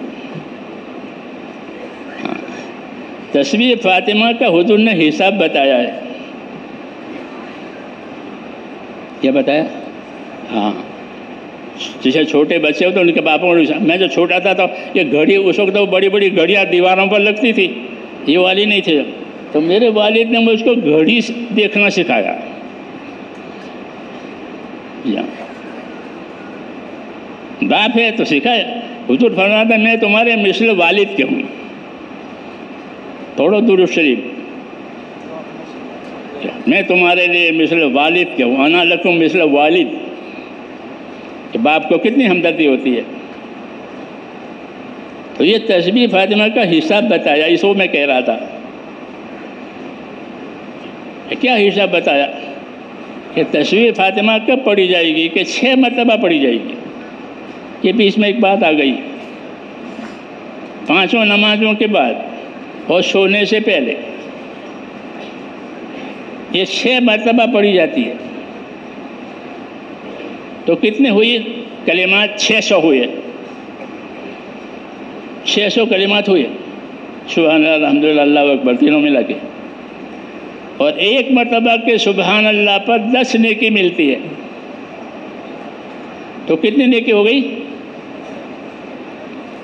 تسبیح فاطمہ کا حضور نے حساب بتایا ہے، کیا بتایا؟ ہاں، جیسے چھوٹے بچے ہو تو ان کے باپوں کو، میں جو چھوٹا تھا تو یہ گھڑی، اس وقت تو بڑی بڑی گھڑیاں دیواروں پر لگتی تھی، یہ والی نہیں تھی، تو میرے والد نے مجھ کو گھڑی دیکھنا سکھایا۔ باپ ہے تو سکھایا۔ حضور فرماتا میں تمہارے مثل والد کے ہوں۔ تھوڑا درود شریف، میں تمہارے لیے مثل والد کے ہوں، انا لکم مثل والد، کہ باپ کو کتنی ہمدردی ہوتی ہے۔ تو یہ تسبیح فاطمہ کا حساب بتایا، اس کو میں کہہ رہا تھا۔ کیا حساب بتایا؟ کہ تسبیح فاطمہ کب پڑھی جائے گی؟ کہ 6 مرتبہ پڑھی جائے گی۔ یہ بیچ میں ایک بات آ گئی، 5 نمازوں کے بعد اور سونے سے پہلے یہ 6 مرتبہ پڑھی جاتی ہے۔ تو کتنے ہوئی کلمات؟ 600 ہوئے، 600 کلمات ہوئے، سبحان اللہ، الحمدللہ، اللہ اکبر، تینوں ملا کے۔ اور ایک مرتبہ کے سبحان اللہ پر 10 نیکی ملتی ہے۔ تو کتنی نیکی ہو گئی؟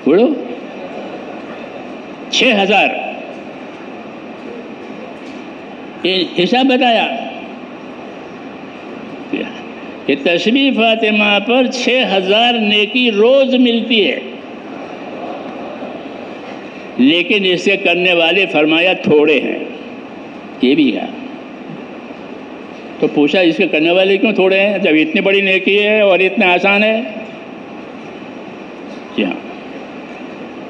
بولو، 6000۔ یہ حساب بتایا کہ تسبیح فاطمہ پر 6000 نیکی روز ملتی ہے، لیکن اسے کرنے والے فرمایا تھوڑے ہیں، یہ بھی ہے۔ تو پوچھا اس کے کرنے والے کیوں تھوڑے ہیں جب اتنی بڑی نیکی ہے اور اتنا آسان ہے؟ جی ہاں،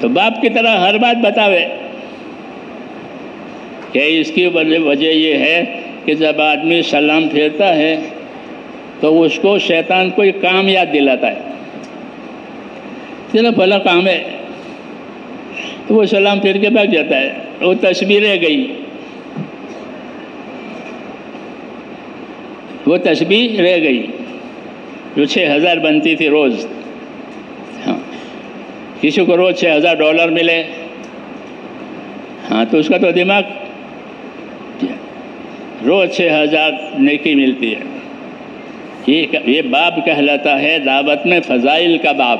تو باپ کی طرح ہر بات بتاوے کہ اس کی وجہ یہ ہے کہ جب آدمی سلام پھیرتا ہے تو اس کو شیطان کوئی کام یاد دلاتا ہے، چلو بھلا کام ہے، تو وہ سلام پھیر کے بھاگ جاتا ہے۔ وہ تسبیح رہ گئی، وہ تسبیح رہ گئی جو 6000 بنتی تھی روز۔ ہاں، کسی کو روز $6000 ملے، ہاں تو اس کا تو دماغ، روز 6000 نیکی ملتی ہے۔ یہ باب کہلاتا ہے دعوت میں فضائل کا باب۔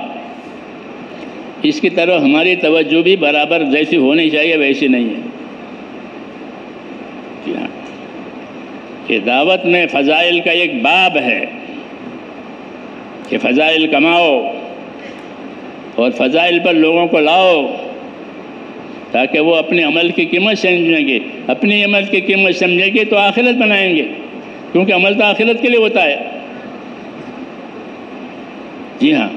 اس کی طرف ہماری توجہ بھی برابر جیسی ہونی چاہیے ویسی نہیں ہے۔ کہ دعوت میں فضائل کا ایک باب ہے کہ فضائل کماؤ اور فضائل پر لوگوں کو لاؤ تاکہ وہ اپنے عمل کی قیمت سمجھیں گے۔ اپنی عمل کی قیمت سمجھیں گے تو آخرت بنائیں گے، کیونکہ عمل تو آخرت کے لیے ہوتا ہے۔ جی ہاں،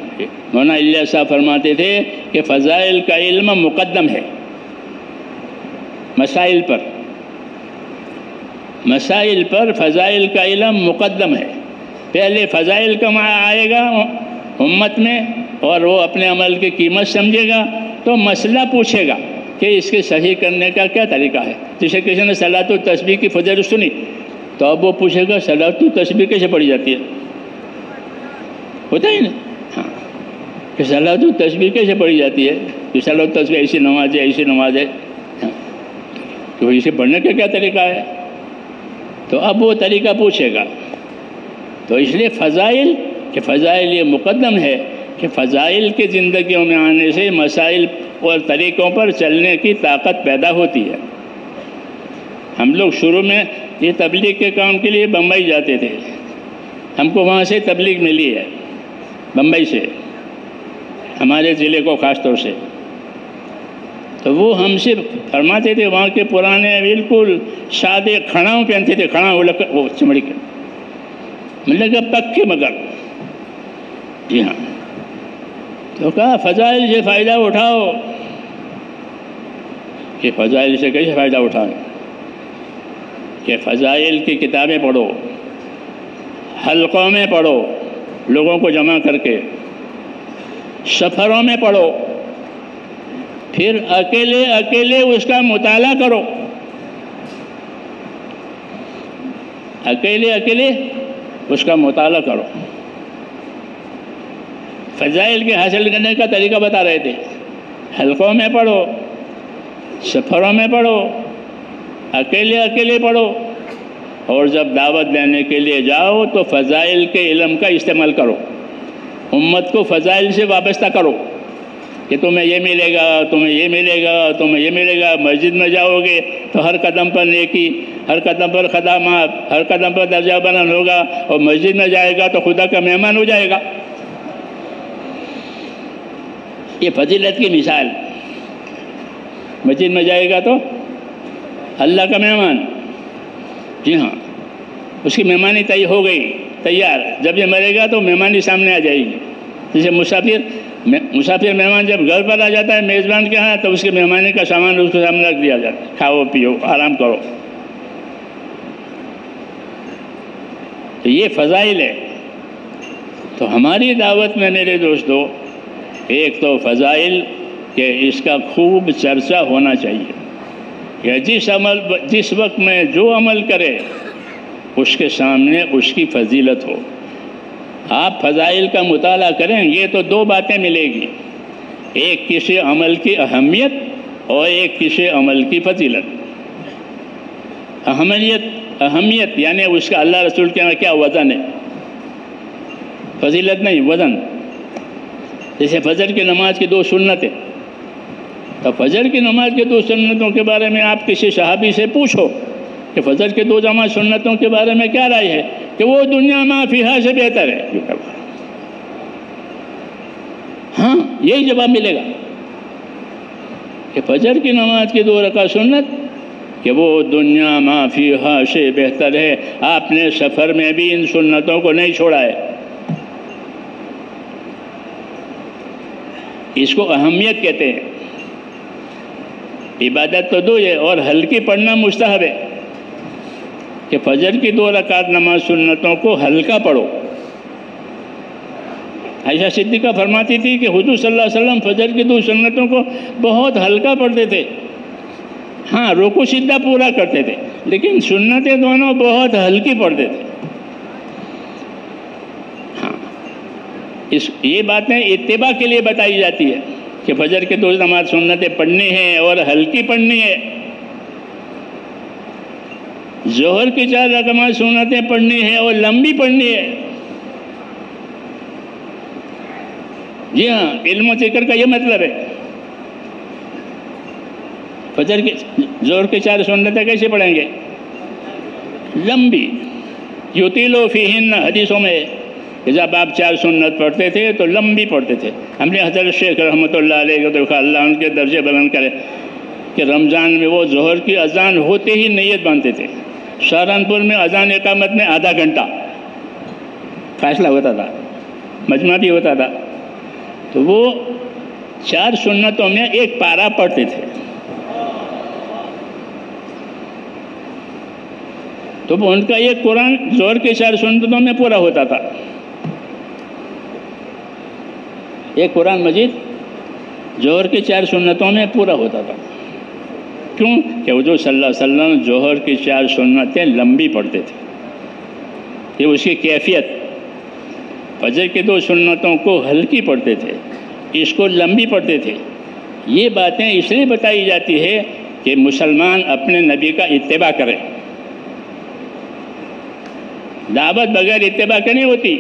مولانا الیاس صاحب فرماتے تھے کہ فضائل کا علم مقدم ہے مسائل پر، مسائل پر فضائل کا علم مقدم ہے۔ پہلے فضائل کا آئے گا امت میں اور وہ اپنے عمل کی قیمت سمجھے گا تو مسئلہ پوچھے گا کہ اس کے صحیح کرنے کا کیا طریقہ ہے۔ جسے کسی نے صلاۃ التسبیح کی فضیلت سنی تو اب وہ پوچھے گا صلاۃ التسبیح کیسے پڑھی جاتی ہے؟ ہوتا ہی نا، ہاں، کہ صلاۃ التسبیح کیسے پڑھی جاتی ہے، کہ صلاۃ التسبیح ایسی نماز ہے، ایسی نماز ہے، تو اسے پڑھنے کا کیا طریقہ ہے؟ تو اب وہ طریقہ پوچھے گا۔ تو اس لیے فضائل، کہ فضائل یہ مقدم ہے کہ فضائل کی زندگیوں میں آنے سے مسائل اور طریقوں پر چلنے کی طاقت پیدا ہوتی ہے۔ ہم لوگ شروع میں یہ تبلیغ کے کام کے لیے بمبئی جاتے تھے، ہم کو وہاں سے تبلیغ ملی ہے، بمبئی سے، ہمارے ضلع کو خاص طور سے۔ تو وہ ہم سے فرماتے تھے وہاں کے پرانے بالکل سادے کھڑاؤں پہنتے تھے، کھڑاؤں وہ چمڑی کے، مطلب کہ پکے مگر۔ جی ہاں، تو کہا فضائل سے فائدہ اٹھاؤ۔ کہ فضائل سے کیسے فائدہ اٹھائیں؟ کہ فضائل کی کتابیں پڑھو، حلقوں میں پڑھو، لوگوں کو جمع کر کے، سفروں میں پڑھو، پھر اکیلے اکیلے اس کا مطالعہ کرو، اکیلے اکیلے اس کا مطالعہ کرو۔ فضائل کے حاصل کرنے کا طریقہ بتا رہے تھے، حلقوں میں پڑھو، سفروں میں پڑھو، اکیلے اکیلے پڑھو، اور جب دعوت دینے کے لیے جاؤ تو فضائل کے علم کا استعمال کرو، امت کو فضائل سے وابستہ کرو کہ تمہیں یہ ملے گا، تمہیں یہ ملے گا، تمہیں یہ ملے گا۔ مسجد میں جاؤ گے تو ہر قدم پر نیکی، ہر قدم پر خدمات، ہر قدم پر درجہ بلند ہوگا، اور مسجد میں جائے گا تو خدا کا مہمان ہو جائے گا۔ یہ فضیلت کی مثال، مسجد میں جائے گا تو اللہ کا مہمان، جی ہاں، اس کی مہمانی طے ہو گئی، تیار۔ جب یہ مرے گا تو مہمانی سامنے آ جائے گی۔ جیسے مسافر مہمان جب گھر پر آ جاتا ہے میزبان کے ہاں، تو اس کی مہمانی کا سامان اس کے سامنے رکھ دیا جاتا ہے، کھاؤ پیو آرام کرو۔ تو یہ فضائل ہے۔ تو ہماری دعوت میں میرے دوستو، ایک تو فضائل کہ اس کا خوب چرچا ہونا چاہیے کہ جس وقت میں جو عمل کرے اس کے سامنے اس کی فضیلت ہو۔ آپ فضائل کا مطالعہ کریں گے تو دو باتیں ملے گی، ایک کسی عمل کی اہمیت اور ایک کسی عمل کی فضیلت۔ اہمیت یعنی اس کا اللہ رسول کے کیا وزن ہے، فضیلت نہیں، وزن۔ جیسے فجر کی نماز کی 2 سنتیں، تو فجر کی نماز کے 2 سنتوں کے بارے میں آپ کسی صحابی سے پوچھو کہ فجر کے 2 جمع سنتوں کے بارے میں کیا رائے ہے، کہ وہ دنیا ما فیہا سے بہتر ہے۔ ہاں، یہی جواب ملے گا کہ فجر کی نماز کی 2 رکعت سنت کہ وہ دنیا ما فیہا سے بہتر ہے۔ آپ نے سفر میں بھی ان سنتوں کو نہیں چھوڑا ہے۔ اس کو اہمیت کہتے ہیں۔ عبادت تو 2 ہے، اور ہلکی پڑھنا مستحب ہے کہ فجر کی 2 رکعت نماز سنتوں کو ہلکا پڑھو۔ عائشہ صدیقہ فرماتی تھی کہ حضور صلی اللہ علیہ وسلم فجر کی 2 سنتوں کو بہت ہلکا پڑھتے تھے۔ ہاں، رکوع سجدہ پورا کرتے تھے، لیکن سنتیں دونوں بہت ہلکی پڑھتے تھے۔ ہاں، یہ باتیں اتباع کے لیے بتائی جاتی ہے کہ فجر کے 2 نماز سنتیں پڑھنی ہیں اور ہلکی پڑھنی ہے۔ ظہر کی 4 رکعت سنتیں پڑھنی ہے اور لمبی پڑھنی ہے۔ جی ہاں، علم و ذکر کا یہ مطلب ہے۔ ظہر کی 4 سنتیں کیسے پڑھیں گے؟ لمبی، یطیلو فیہن، حدیثوں میں کہ جب آپ 4 سنت پڑھتے تھے تو لمبی پڑھتے تھے۔ ہم نے حضرت شیخ رحمۃ اللہ علیہ کو دیکھا، اللہ ان کے درجے بلند کرے، کہ رمضان میں وہ ظہر کی اذان ہوتے ہی نیت باندھتے تھے۔ سہارنپور میں اذان اقامت میں آدھا گھنٹہ فاصلہ ہوتا تھا، مجمع بھی ہوتا تھا، تو وہ 4 سنتوں میں 1 پارہ پڑھتے تھے۔ تو ان کا یہ قرآن ظہر کے 4 سنتوں میں پورا ہوتا تھا۔ ایک قرآن مجید ظہر کے 4 سنتوں میں پورا ہوتا تھا۔ کیوں؟ کہ حضور صلی اللہ علیہ وسلم ظہر کی 4 سنتیں لمبی پڑھتے تھے۔ یہ اس کی کیفیت۔ فجر کی 2 سنتوں کو ہلکی پڑھتے تھے، اس کو لمبی پڑھتے تھے۔ یہ باتیں اس لیے بتائی جاتی ہے کہ مسلمان اپنے نبی کا اتباع کرے۔ دعوت بغیر اتباع کے نہیں ہوتی۔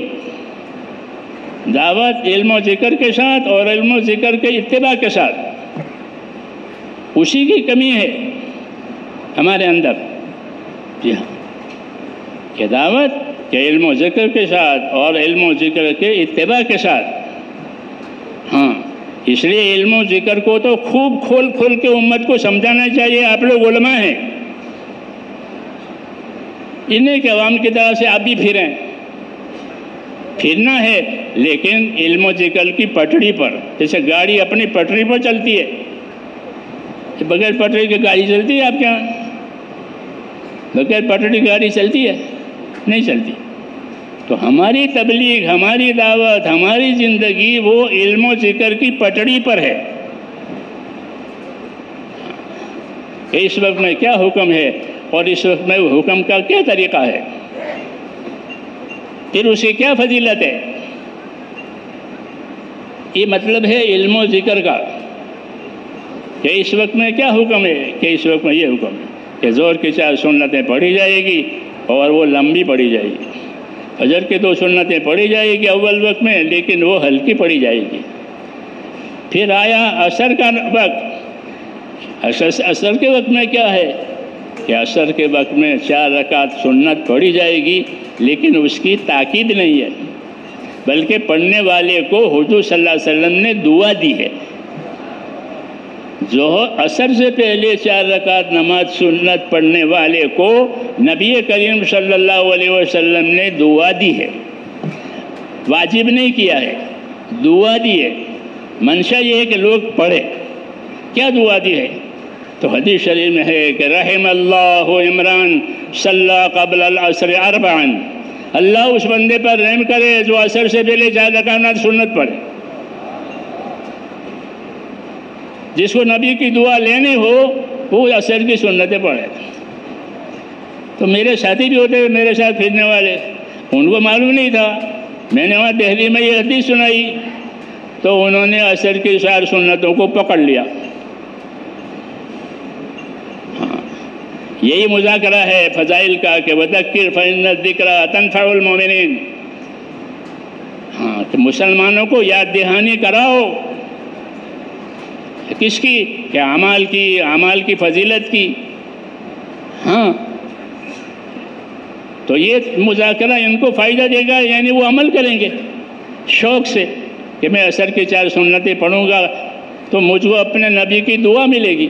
دعوت علم و ذکر کے ساتھ اور علم و ذکر کے اتباع کے ساتھ، اسی کی کمی ہے ہمارے اندر۔ جی ہاں، کہ دعوت کہ علم و ذکر کے ساتھ اور علم و ذکر کے اتباع کے ساتھ۔ ہاں، اس لیے علم و ذکر کو تو خوب کھول کھول کے امت کو سمجھانا چاہیے۔ آپ لوگ علماء ہیں، انہیں کہ عوام کی طرف سے آپ بھی پھریں، پھرنا ہے، لیکن علم و ذکر کی پٹڑی پر۔ جیسے گاڑی اپنی پٹری پر چلتی ہے، بغیر پٹری کی گاڑی چلتی ہے آپ کے یہاں؟ بغیر پٹری کی گاڑی چلتی ہے؟ نہیں چلتی۔ تو ہماری تبلیغ، ہماری دعوت، ہماری زندگی وہ علم و ذکر کی پٹڑی پر ہے۔ کہ اس وقت میں کیا حکم ہے اور اس وقت میں وہ حکم کا کیا طریقہ ہے، پھر اس کی کیا فضیلت ہے۔ یہ مطلب ہے علم و ذکر کا، کہ اس وقت میں کیا حکم ہے، کہ اس وقت میں یہ حکم ہے کہ زور کی 4 سنتیں پڑھی جائے گی اور وہ لمبی پڑھی جائے گی۔ فجر کی 2 سنتیں پڑھی جائے گی اول وقت میں، لیکن وہ ہلکی پڑھی جائے گی۔ پھر آیا عصر کا وقت، عصر کے وقت میں کیا ہے کہ عصر کے وقت میں 4 رکعت سنت پڑھی جائے گی، لیکن اس کی تاکید نہیں ہے، بلکہ پڑھنے والے کو حضور صلی اللہ علیہ وسلم نے دعا دی ہے۔ عصر سے پہلے 4 رکعت نماز سنت پڑھنے والے کو نبی کریم صلی اللہ علیہ وسلم نے دعا دی ہے، واجب نہیں کیا ہے، دعا دی ہے۔ منشا یہ ہے کہ لوگ پڑھیں۔ کیا دعا دی ہے؟ تو حدیث شریف میں ہے کہ رحم اللہ عمران صلی قبل العصر 4، اللہ اس بندے پر رحم کرے جو عصر سے پہلے 4 رکعت سنت پڑھے۔ جس کو نبی کی دعا لینی ہو وہ عصر کی سنتیں پڑھے۔ تو میرے ساتھی بھی ہوتے ہیں میرے ساتھ پھرنے والے، ان کو معلوم نہیں تھا، میں نے وہاں دہلی میں یہ حدیث سنائی تو انہوں نے عصر کی 4 سنتوں کو پکڑ لیا۔ ہاں، یہی مذاکرہ ہے فضائل کا کہ وذکر فإن الذکر تنفع المؤمنین۔ ہاں، کہ مسلمانوں کو یاد دہانی کراؤ، کس کی؟ کہ اعمال کی فضیلت کی۔ ہاں، تو یہ مذاکرہ ان کو فائدہ دے گا، یعنی وہ عمل کریں گے شوق سے کہ میں عصر کی 4 سنتیں پڑھوں گا تو مجھ کو اپنے نبی کی دعا ملے گی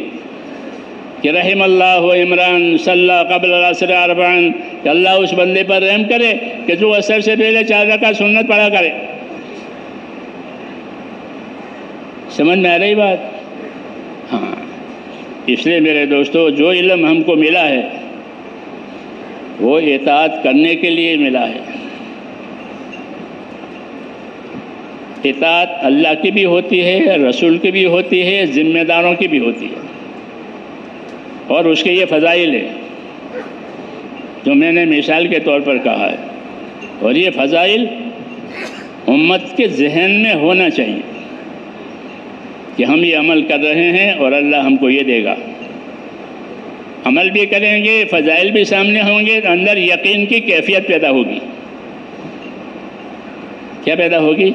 کہ رحم اللہ عمران صلی قبل العصر 4، کہ اللہ اس بندے پر رحم کرے کہ جو عصر سے پہلے 4 رکعت سنت پڑھا کرے۔ سمجھ میں آ رہی بات؟ ہاں، اس لیے میرے دوستو جو علم ہم کو ملا ہے وہ اطاعت کرنے کے لیے ملا ہے۔ اطاعت اللہ کی بھی ہوتی ہے، رسول کی بھی ہوتی ہے، ذمہ داروں کی بھی ہوتی ہے، اور اس کے یہ فضائل ہیں جو میں نے مثال کے طور پر کہا ہے، اور یہ فضائل امت کے ذہن میں ہونا چاہیے کہ ہم یہ عمل کر رہے ہیں اور اللہ ہم کو یہ دے گا۔ عمل بھی کریں گے، فضائل بھی سامنے ہوں گے، تو اندر یقین کی کیفیت پیدا ہوگی۔ کیا پیدا ہوگی؟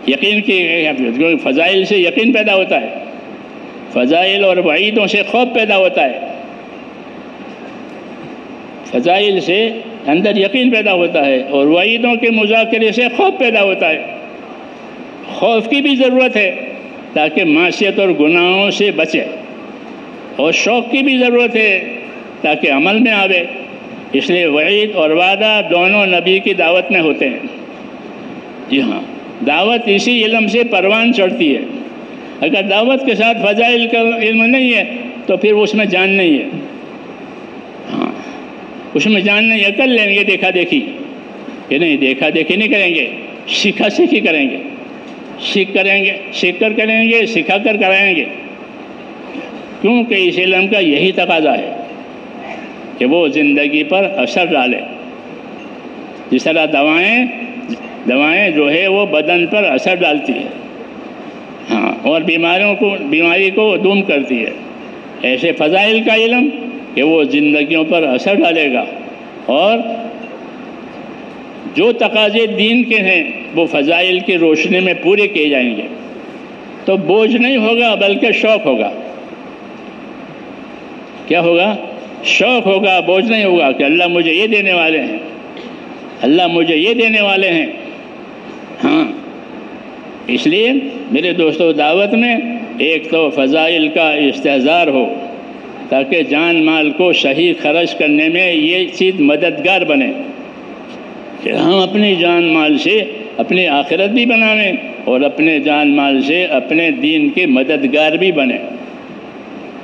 یقین کی کیفیت، کیونکہ فضائل سے یقین پیدا ہوتا ہے، فضائل اور وعیدوں سے خوف پیدا ہوتا ہے۔ فضائل سے اندر یقین پیدا ہوتا ہے اور وعیدوں کے مذاکرے سے خوف پیدا ہوتا ہے۔ خوف کی بھی ضرورت ہے تاکہ معصیت اور گناہوں سے بچے، اور شوق کی بھی ضرورت ہے تاکہ عمل میں آوے۔ اس لیے وعید اور وعدہ دونوں نبی کی دعوت میں ہوتے ہیں۔ جی ہاں، دعوت اسی علم سے پروان چڑھتی ہے۔ اگر دعوت کے ساتھ فضائل کا علم نہیں ہے تو پھر اس میں جان نہیں ہے۔ ہاں، اس میں جان نہیں ہے، کر لیں گے دیکھا دیکھی، کہ نہیں دیکھا دیکھی نہیں کریں گے، سیکھا سیکھی کریں گے، سیکھ کر کریں گے، سکھا کر کرائیں گے، کیونکہ اس علم کا یہی تقاضا ہے کہ وہ زندگی پر اثر ڈالے۔ جس طرح دوائیں جو ہے وہ بدن پر اثر ڈالتی ہے، ہاں، اور بیماری کو دور کرتی ہے، ایسے فضائل کا علم کہ وہ زندگیوں پر اثر ڈالے گا، اور جو تقاضے دین کے ہیں وہ فضائل کی روشنی میں پورے کیے جائیں گے، تو بوجھ نہیں ہوگا بلکہ شوق ہوگا۔ کیا ہوگا؟ شوق ہوگا، بوجھ نہیں ہوگا کہ اللہ مجھے یہ دینے والے ہیں، اللہ مجھے یہ دینے والے ہیں۔ ہاں، اس لیے میرے دوستو دعوت میں ایک تو فضائل کا استحضار ہو تاکہ جان مال کو صحیح خرچ کرنے میں یہ چیز مددگار بنے کہ ہم اپنی جان مال سے اپنی آخرت بھی بنائیں اور اپنے جان مال سے اپنے دین کے مددگار بھی بنیں،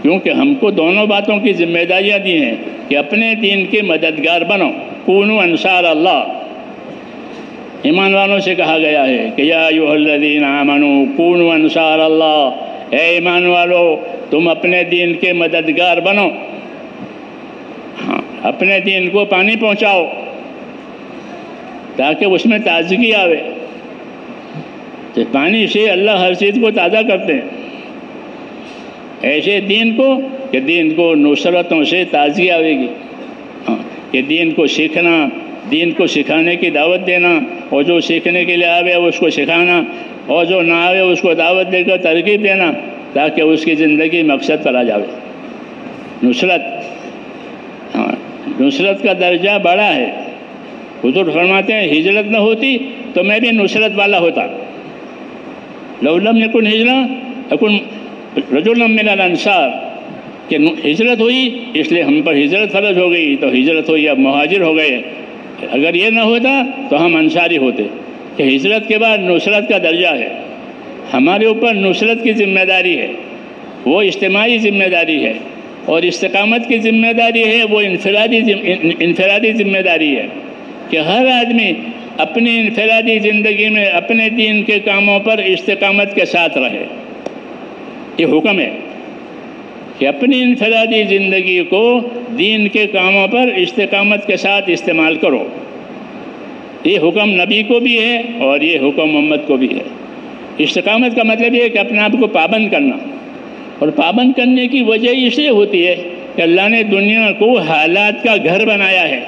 کیونکہ ہم کو دونوں باتوں کی ذمہ داریاں دی ہیں کہ اپنے دین کے مددگار بنو، کونوا انصار اللہ۔ ایمان والوں سے کہا گیا ہے کہ یا ایھا الذین آمنوا کونوا انصار اللہ، اے ایمان والو تم اپنے دین کے مددگار بنو، ہاں اپنے دین کو پانی پہنچاؤ تاکہ اس میں تازگی آوے۔ تو پانی سے اللہ ہر چیز کو تازہ کرتے ہیں، ایسے دین کو کہ دین کو نصرتوں سے تازگی آئے گی، ہاں کہ دین کو سیکھنا، دین کو سکھانے کی دعوت دینا، اور جو سیکھنے کے لیے آوے اس کو سکھانا، اور جو نہ آوے اس کو دعوت دے کر ترغیب دینا تاکہ اس کی زندگی مقصد پر آ جاوے۔ نصرت، ہاں نصرت کا درجہ بڑا ہے۔ حضور فرماتے ہیں ہجرت نہ ہوتی تو میں بھی نصرت والا ہوتا۔ لو لم یکن ہجرت یکن رجل من الانصار، کہ ہجرت ہوئی اس لیے ہم پر ہجرت فرض ہو گئی، تو ہجرت ہوئی اب مہاجر ہو گئے۔ اگر یہ نہ ہوتا تو ہم انصاری ہوتے۔ کہ ہجرت کے بعد نصرت کا درجہ ہے، ہمارے اوپر نصرت کی ذمہ داری ہے، وہ اجتماعی ذمہ داری ہے، اور استقامت کی ذمہ داری ہے وہ انفرادی ذمہ داری ہے کہ ہر آدمی اپنی انفرادی زندگی میں اپنے دین کے کاموں پر استقامت کے ساتھ رہے۔ یہ حکم ہے کہ اپنی انفرادی زندگی کو دین کے کاموں پر استقامت کے ساتھ استعمال کرو۔ یہ حکم نبی کو بھی ہے اور یہ حکم امت کو بھی ہے۔ استقامت کا مطلب یہ ہے کہ اپنے آپ کو پابند کرنا، اور پابند کرنے کی وجہ اس لیے ہوتی ہے کہ اللہ نے دنیا کو حالات کا گھر بنایا ہے۔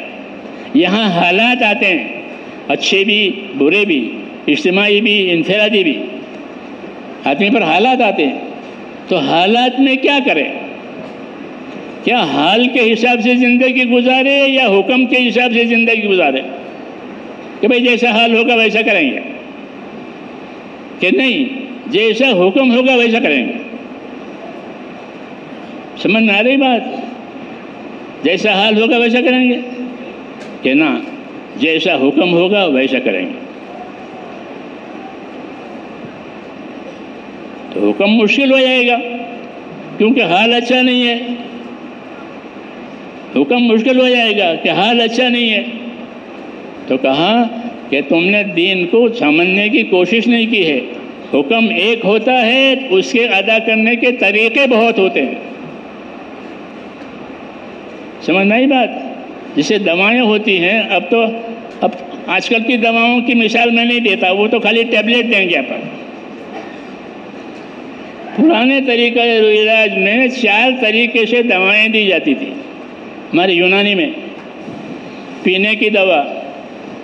یہاں حالات آتے ہیں، اچھے بھی برے بھی، اجتماعی بھی انفرادی بھی، آدمی پر حالات آتے ہیں۔ تو حالات میں کیا کرے؟ کیا حال کے حساب سے زندگی گزارے یا حکم کے حساب سے زندگی گزارے؟ کہ بھئی جیسا حال ہوگا ویسا کریں گے، کہ نہیں جیسا حکم ہوگا ویسا کریں گے؟ سمجھ میں آ رہی بات؟ جیسا حال ہوگا ویسا کریں گے کہ نہ جیسا حکم ہوگا ویسا کریں گے؟ تو حکم مشکل ہو جائے گا کیونکہ حال اچھا نہیں ہے۔ حکم مشکل ہو جائے گا کہ حال اچھا نہیں ہے۔ تو کہا کہ تم نے دین کو سمجھنے کی کوشش نہیں کی ہے۔ حکم ایک ہوتا ہے، اس کے ادا کرنے کے طریقے بہت ہوتے ہیں۔ سمجھ میں آئی بات؟ جسے دوائیں ہوتی ہیں، اب آج کل کی دواؤں کی مثال میں نہیں دیتا، وہ تو خالی ٹیبلٹ دیں گے اپن۔ پرانے طریقہ علاج میں 4 طریقے سے دوائیں دی جاتی تھی ہمارے یونانی میں۔ پینے کی دوا،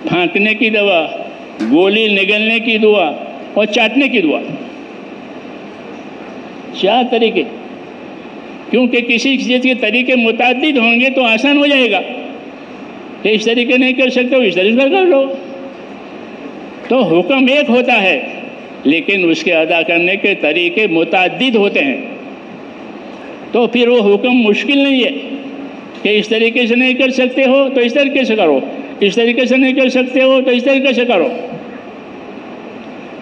پھانکنے کی دوا، گولی نگلنے کی دوا اور چاٹنے کی دوا۔ 4 طریقے، کیونکہ کسی چیز کے طریقے متعدد ہوں گے تو آسان ہو جائے گا کہ اس طریقے نہیں کر سکتے ہو اس طریقے کر لو۔ تو حکم ایک ہوتا ہے لیکن اس کے ادا کرنے کے طریقے متعدد ہوتے ہیں۔ تو پھر وہ حکم مشکل نہیں ہے کہ اس طریقے سے نہیں کر سکتے ہو تو اس طریقے سے کرو، اس طریقے سے نہیں کر سکتے ہو تو اس طریقے سے کرو۔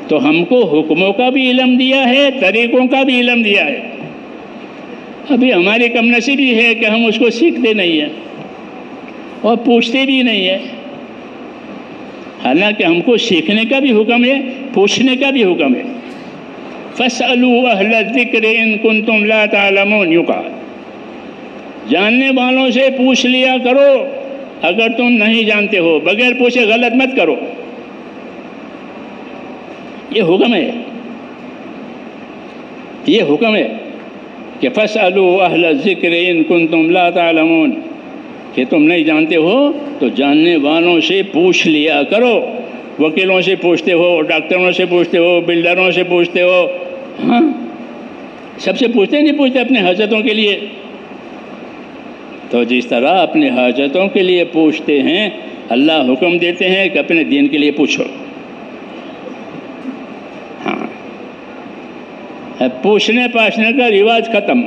تو ہم کو حکموں کا بھی علم دیا ہے، طریقوں کا بھی علم دیا ہے۔ ابھی ہماری کم نصیبی ہے کہ ہم اس کو سیکھتے نہیں ہیں اور پوچھتے بھی نہیں ہیں، حالانکہ ہم کو سیکھنے کا بھی حکم ہے، پوچھنے کا بھی حکم ہے۔ فَاسْأَلُوا أَهْلَ الذِّكْرِ إِن كُنتُمْ لَا تَعْلَمُونَ، یوں کہا جاننے والوں سے پوچھ لیا کرو اگر تم نہیں جانتے ہو، بغیر پوچھے غلط مت کرو۔ یہ حکم ہے، یہ حکم ہے کہ فَاسْأَلُوا أَهْلَ الذِّكْرِ إِن كُنتُمْ لَا تَعْلَمُونَ، کہ تم نہیں جانتے ہو تو جاننے والوں سے پوچھ لیا کرو۔ وکیلوں سے پوچھتے ہو، ڈاکٹروں سے پوچھتے ہو، بلڈروں سے پوچھتے ہو، ہاں سب سے پوچھتے نہیں پوچھتے اپنے حاجتوں کے لیے؟ تو جس طرح اپنے حاجتوں کے لیے پوچھتے ہیں، اللہ حکم دیتے ہیں کہ اپنے دین کے لیے پوچھو۔ ہاں پوچھنے پاچھنے کا رواج ختم،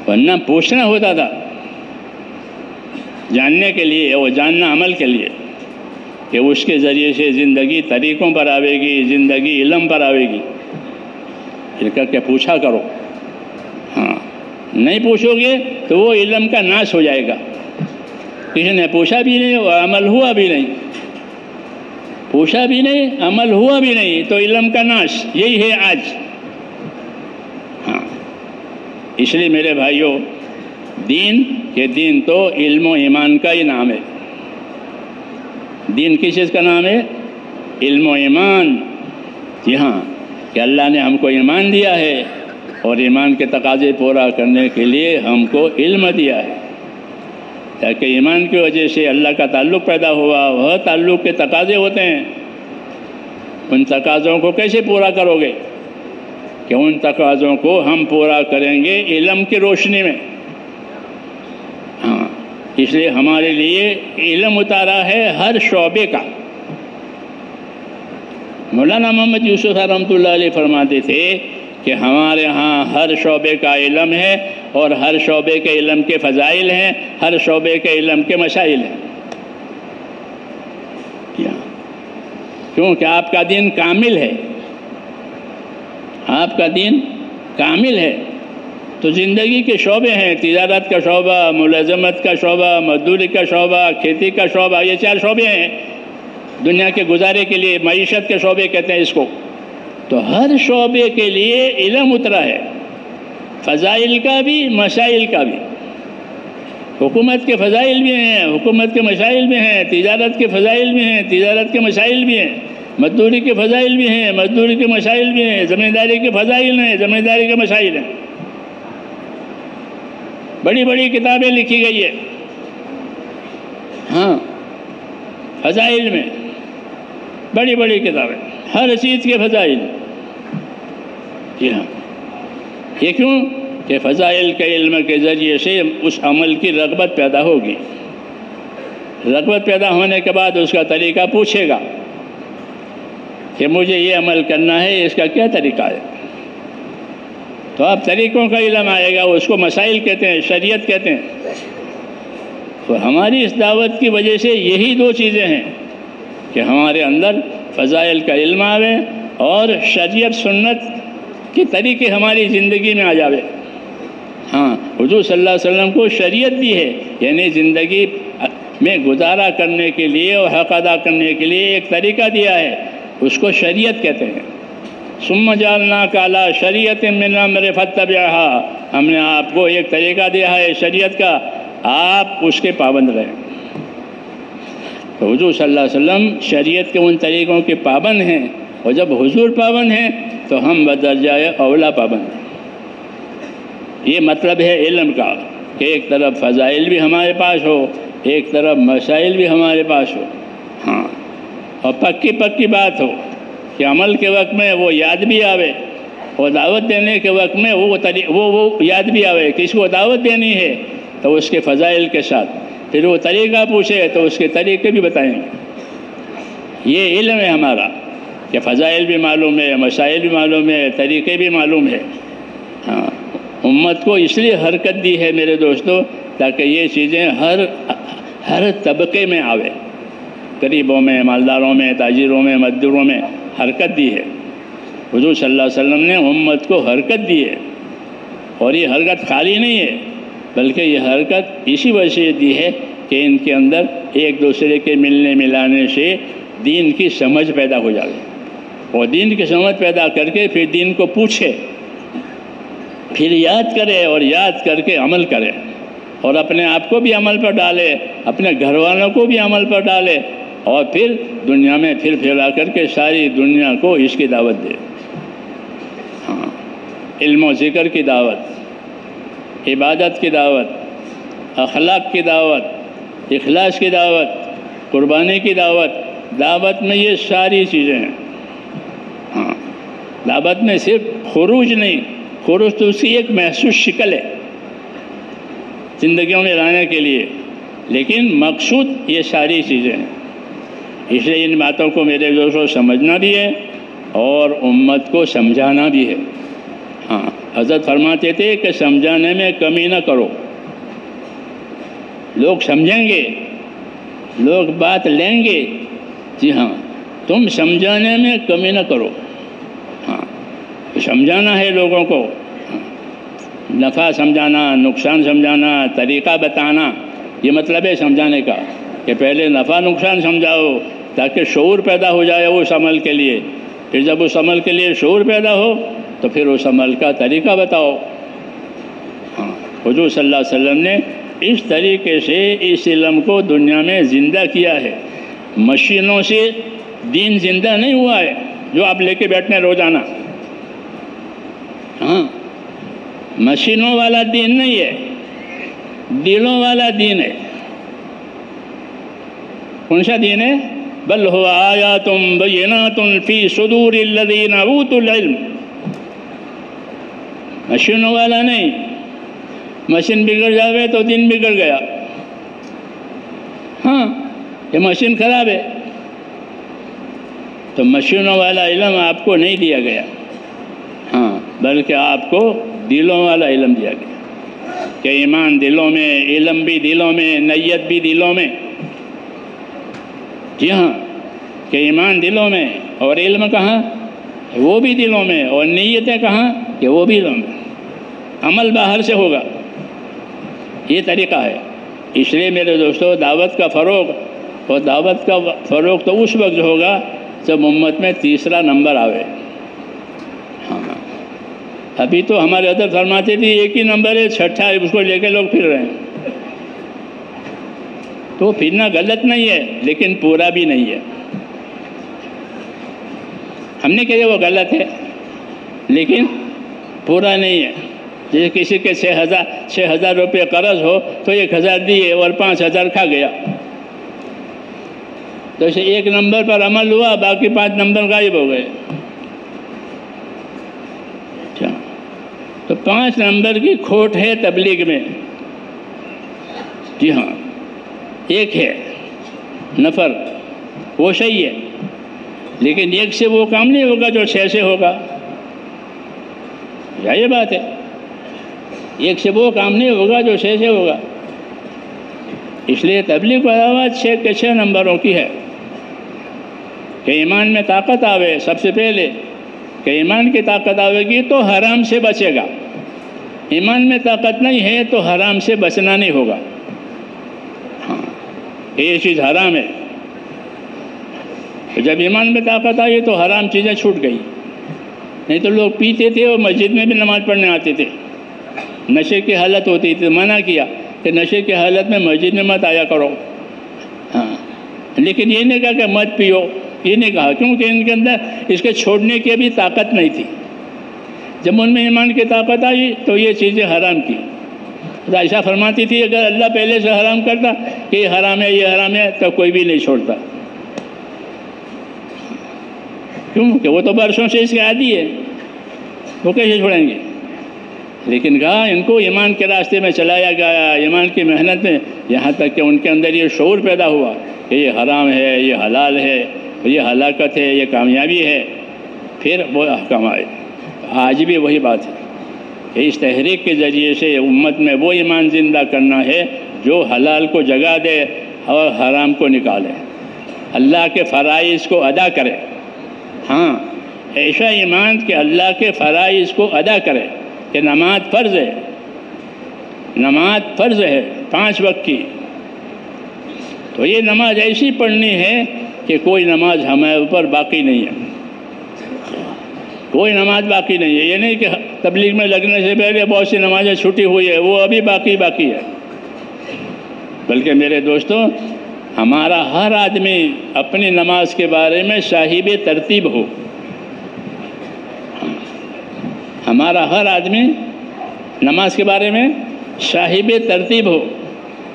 ورنہ پوچھنا ہوتا تھا جاننے کے لیے اور جاننا عمل کے لیے، کہ اس کے ذریعے سے زندگی طریقوں پر آوے گی، زندگی علم پر آوے گی۔ پھر کر کے پوچھا کرو، ہاں نہیں پوچھو گے تو وہ علم کا ناش ہو جائے گا، کسی نے پوچھا بھی نہیں اور عمل ہوا بھی نہیں۔ پوچھا بھی نہیں، عمل ہوا بھی نہیں، تو علم کا ناش یہی ہے آج۔ ہاں، اس لیے میرے بھائیوں، دین تو علم و ایمان کا ہی نام ہے۔ دین کس چیز کا نام ہے؟ علم و ایمان۔ جی ہاں، کہ اللہ نے ہم کو ایمان دیا ہے اور ایمان کے تقاضے پورا کرنے کے لیے ہم کو علم دیا ہے، تاکہ ایمان کی وجہ سے اللہ کا تعلق پیدا ہوا۔ وہ تعلق کے تقاضے ہوتے ہیں، ان تقاضوں کو کیسے پورا کرو گے؟ کہ ان تقاضوں کو ہم پورا کریں گے علم کی روشنی میں۔ ہاں، اس لیے ہمارے لیے علم اتارا ہے ہر شعبے کا۔ مولانا محمد یوسف رحمۃ اللہ علیہ فرماتے تھے کہ ہمارے ہاں ہر شعبے کا علم ہے، اور ہر شعبے کے علم کے فضائل ہیں، ہر شعبے کے علم کے مسائل ہیں۔ کیونکہ آپ کا دین کامل ہے، آپ کا دین کامل ہے، تو زندگی کے شعبے ہیں، تجارت کا شعبہ، ملازمت کا شعبہ، مزدوری کا شعبہ، کھیتی کا شعبہ، یہ 4 شعبے ہیں دنیا کے گزارے کے لیے، معیشت کے شعبے کہتے ہیں اس کو۔ تو ہر شعبے کے لیے علم اترا ہے، فضائل کا بھی، مسائل کا بھی۔ حکومت کے فضائل بھی ہیں، حکومت کے مسائل بھی ہیں، تجارت کے فضائل بھی ہیں، تجارت کے مسائل بھی ہیں، مزدوری کے فضائل بھی ہیں، مزدوری کے مسائل بھی ہیں، ذمہ کے فضائل ہیں، ذمہ داری کے مسائل ہیں۔ بڑی بڑی کتابیں لکھی گئی ہیں، ہاں، فضائل میں بڑی بڑی کتابیں، ہر چیز کے فضائل۔ جی ہاں، یہ کیوں؟ کہ فضائل کے علم کے ذریعے سے اس عمل کی رغبت پیدا ہوگی، رغبت پیدا ہونے کے بعد اس کا طریقہ پوچھے گا کہ مجھے یہ عمل کرنا ہے، اس کا کیا طریقہ ہے؟ تو اب طریقوں کا علم آئے گا، اس کو مسائل کہتے ہیں، شریعت کہتے ہیں۔ تو ہماری اس دعوت کی وجہ سے یہی 2 چیزیں ہیں کہ ہمارے اندر فضائل کا علم آوے اور شریعت سنت کے طریقے ہماری زندگی میں آ جاوے۔ ہاں، حضور صلی اللہ علیہ وسلم کو شریعت بھی ہے، یعنی زندگی میں گزارا کرنے کے لیے اور حق ادا کرنے کے لیے ایک طریقہ دیا ہے، اس کو شریعت کہتے ہیں۔ ثم جعلناک علی شریعۃ من الامر فاتبعها، ہم نے آپ کو ایک طریقہ دیا ہے شریعت کا، آپ اس کے پابند رہیں۔ تو حضور صلی اللہ علیہ وسلم شریعت کے ان طریقوں کے پابند ہیں، اور جب حضور پابند ہیں تو ہم بدرجہ اولا پابند ہیں۔ یہ مطلب ہے علم کا، کہ ایک طرف فضائل بھی ہمارے پاس ہو، ایک طرف مسائل بھی ہمارے پاس ہو، ہاں، اور پکی بات ہو کہ عمل کے وقت میں وہ یاد بھی آوے، اور دعوت دینے کے وقت میں وہ یاد بھی آوے کہ اس کو دعوت دینی ہے تو اس کے فضائل کے ساتھ، پھر وہ طریقہ پوچھے تو اس کے طریقے بھی بتائیں گے۔ یہ علم ہے ہمارا کہ فضائل بھی معلوم ہے، مسائل بھی معلوم ہے، طریقے بھی معلوم ہے۔ ہاں، امت کو اس لیے حرکت دی ہے میرے دوستو، تاکہ یہ چیزیں ہر طبقے میں آوے، غریبوں میں، مالداروں میں، تاجروں میں، مزدوروں میں حرکت دی ہے۔ حضور صلی اللہ علیہ وسلم نے امت کو حرکت دی ہے، اور یہ حرکت خالی نہیں ہے، بلکہ یہ حرکت اسی وجہ سے دی ہے کہ ان کے اندر ایک دوسرے کے ملنے ملانے سے دین کی سمجھ پیدا ہو جائے، اور دین کی سمجھ پیدا کر کے پھر دین کو پوچھے، پھر یاد کرے، اور یاد کر کے عمل کرے، اور اپنے آپ کو بھی عمل پر ڈالے، اپنے گھر والوں کو بھی عمل پر ڈالے، اور پھر دنیا میں پھر پھیلا کر کے ساری دنیا کو اس کی دعوت دے۔ ہاں، علم و ذکر کی دعوت، عبادت کی دعوت، اخلاق کی دعوت، اخلاص کی دعوت، قربانی کی دعوت۔ دعوت میں یہ ساری چیزیں ہیں۔ ہاں، دعوت میں صرف خروج نہیں، خروج تو اس کی ایک محسوس شکل ہے زندگیوں میں لانے کے لیے، لیکن مقصود یہ ساری چیزیں ہیں۔ اس لیے ان باتوں کو میرے دوستوں سمجھنا بھی ہے اور امت کو سمجھانا بھی ہے۔ ہاں، حضرت فرماتے تھے کہ سمجھانے میں کمی نہ کرو، لوگ سمجھیں گے، لوگ بات لیں گے، جی ہاں، تم سمجھانے میں کمی نہ کرو۔ ہاں، سمجھانا ہے لوگوں کو، نفع سمجھانا، نقصان سمجھانا، طریقہ بتانا، یہ مطلب ہے سمجھانے کا، کہ پہلے نفع نقصان سمجھاؤ، تاکہ شعور پیدا ہو جائے اس عمل کے لیے. پھر جب اس عمل کے لیے شعور پیدا ہو تو پھر اس عمل کا طریقہ بتاؤ. ہاں، حضور صلی اللہ علیہ وسلم نے اس طریقے سے اس علم کو دنیا میں زندہ کیا ہے. مشینوں سے دین زندہ نہیں ہوا ہے جو آپ لے کے بیٹھنے روزانہ. ہاں، مشینوں والا دین نہیں ہے، دلوں والا دین ہے. کون سا دین ہے؟ بل هو آیات بینات فی صدور الذین اوتوا العلم. مشینوں والا نہیں. مشین بگڑ جاوے تو دین بگڑ گیا. ہاں، یہ مشین خراب ہے. تو مشینوں والا علم آپ کو نہیں دیا گیا، ہاں، بلکہ آپ کو دلوں والا علم دیا گیا کہ ایمان دلوں میں، علم بھی دلوں میں، نیت بھی دلوں میں. جی ہاں، کہ ایمان دلوں میں اور علم کہاں؟ وہ بھی دلوں میں. اور نیتیں کہاں؟ کہ وہ بھی دلوں میں. عمل باہر سے ہوگا. یہ طریقہ ہے. اس لیے میرے دوستو، دعوت کا فروغ، اور دعوت کا فروغ تو اس وقت ہوگا جب امت میں تیسرا نمبر آوے. ہاں، ابھی تو ہمارے حضرت فرماتے تھے ایک ہی نمبر ہے، چھٹا ہے، اس کو لے کے لوگ پھر رہے ہیں. تو پھرنا غلط نہیں ہے، لیکن پورا بھی نہیں ہے. ہم نے کہا وہ غلط ہے لیکن پورا نہیں ہے. جیسے کسی کے 6,000 روپے قرض ہو تو 1,000 دیے اور 5,000 کھا گیا. تو اسے ایک نمبر پر عمل ہوا، باقی 5 نمبر غائب ہو گئے. تو 5 نمبر کی کھوٹ ہے تبلیغ میں. جی ہاں، ایک ہے نفر، وہ صحیح ہے، لیکن ایک سے وہ کام نہیں ہوگا جو 6 سے ہوگا. یہ بات ہے، ایک سے وہ کام نہیں ہوگا جو 6 سے ہوگا. اس لیے تبلیغ و دعوت 6 کے 6 نمبروں کی ہے. کہ ایمان میں طاقت آوے، سب سے پہلے کہ ایمان کی طاقت آوے گی تو حرام سے بچے گا. ایمان میں طاقت نہیں ہے تو حرام سے بچنا نہیں ہوگا. ہاں، یہ چیز حرام ہے. جب ایمان میں طاقت آئی تو حرام چیزیں چھوٹ گئی. نہیں تو لوگ پیتے تھے اور مسجد میں بھی نماز پڑھنے آتے تھے. نشے کی حالت ہوتی تھی، منع کیا کہ نشے کی حالت میں مسجد میں مت آیا کرو. ہاں، لیکن یہ نہیں کہا کہ مت پیو، یہ نہیں کہا، کیونکہ ان کے اندر اس کے چھوڑنے کی بھی طاقت نہیں تھی. جب ان میں ایمان کی طاقت آئی تو یہ چیزیں حرام کی. عائشہ فرماتی تھی اگر اللہ پہلے سے حرام کرتا کہ یہ حرام ہے، یہ حرام ہے، تو کوئی بھی نہیں چھوڑتا. کیوں کہ وہ تو برسوں سے اس کے عادی ہے، وہ کیسے چھوڑیں گے. لیکن کہا ان کو ایمان کے راستے میں چلایا گیا، ایمان کی محنت میں، یہاں تک کہ ان کے اندر یہ شعور پیدا ہوا کہ یہ حرام ہے، یہ حلال ہے، یہ ہلاکت ہے، یہ کامیابی ہے. پھر وہ احکام آئے. آج بھی وہی بات ہے کہ اس تحریک کے ذریعے سے امت میں وہ ایمان زندہ کرنا ہے جو حلال کو جگا دے اور حرام کو نکالے، اللہ کے فرائض کو ادا کرے. ہاں، ایسا ایمان کہ اللہ کے فرائض کو ادا کرے. کہ نماز فرض ہے، نماز فرض ہے 5 وقت کی، تو یہ نماز ایسی پڑھنی ہے کہ کوئی نماز ہمارے اوپر باقی نہیں ہے. کوئی نماز باقی نہیں ہے. یہ نہیں کہ تبلیغ میں لگنے سے پہلے بہت سی نمازیں چھٹی ہوئی ہے، وہ ابھی باقی ہے. بلکہ میرے دوستوں، ہمارا ہر آدمی اپنی نماز کے بارے میں صاحب ترتیب ہو. ہمارا ہر آدمی نماز کے بارے میں صاحب ترتیب ہو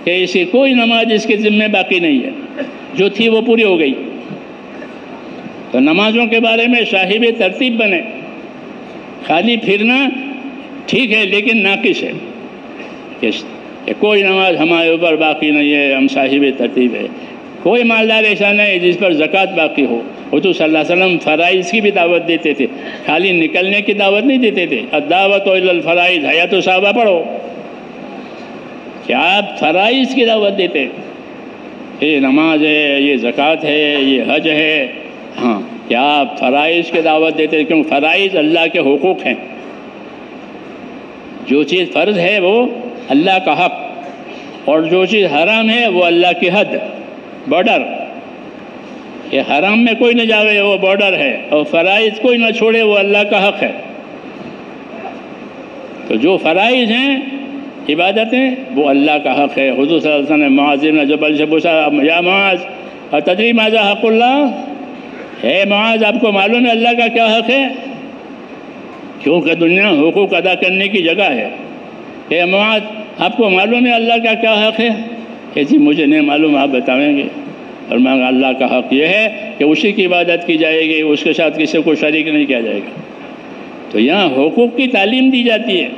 کہ ایسی کوئی نماز اس کے ذمہ باقی نہیں ہے، جو تھی وہ پوری ہو گئی. تو نمازوں کے بارے میں صاحب ترتیب بنے. خالی پھرنا ٹھیک ہے لیکن ناقص ہے کہ کوئی نماز ہمارے اوپر باقی نہیں ہے، ہم صاحب ترتیب ہے. کوئی مالدار ایسا نہیں جس پر زکوٰۃ باقی ہو. حضور صلی اللہ علیہ وسلم فرائض کی بھی دعوت دیتے تھے، خالی نکلنے کی دعوت نہیں دیتے تھے. الدعوۃ الی الفرائض، حیات الصحابہ پڑھو کہ آپ فرائض کی دعوت دیتے. یہ نماز ہے، یہ زکوٰۃ ہے، یہ حج ہے. ہاں، کہ آپ فرائض کی دعوت دیتے کیونکہ فرائض اللہ کے حقوق ہیں. جو چیز فرض ہے وہ اللہ کا حق، اور جو چیز حرام ہے وہ اللہ کی حد، بارڈر. کہ حرام میں کوئی نہ جاوے وہ بارڈر ہے، اور فرائض کوئی نہ چھوڑے وہ اللہ کا حق ہے۔ تو جو فرائض ہیں عبادتیں وہ اللہ کا حق ہے۔ حضور صلی اللہ علیہ وسلم نے معاذ بن جبل سے پوچھا، یا معاذ اتدری ماذا حق اللہ، ہے معاذ آپ کو معلوم ہے اللہ کا کیا حق ہے؟ کیونکہ دنیا حقوق ادا کرنے کی جگہ ہے۔ اے معاذ آپ کو معلوم ہے اللہ کا کیا حق ہے؟ کہ جی مجھے نہیں معلوم، آپ بتائیں گے؟ اور میں اللہ کا حق یہ ہے کہ اسی کی عبادت کی جائے گی، اس کے ساتھ کسی کو شریک نہیں کیا جائے گا۔ تو یہاں حقوق کی تعلیم دی جاتی ہے۔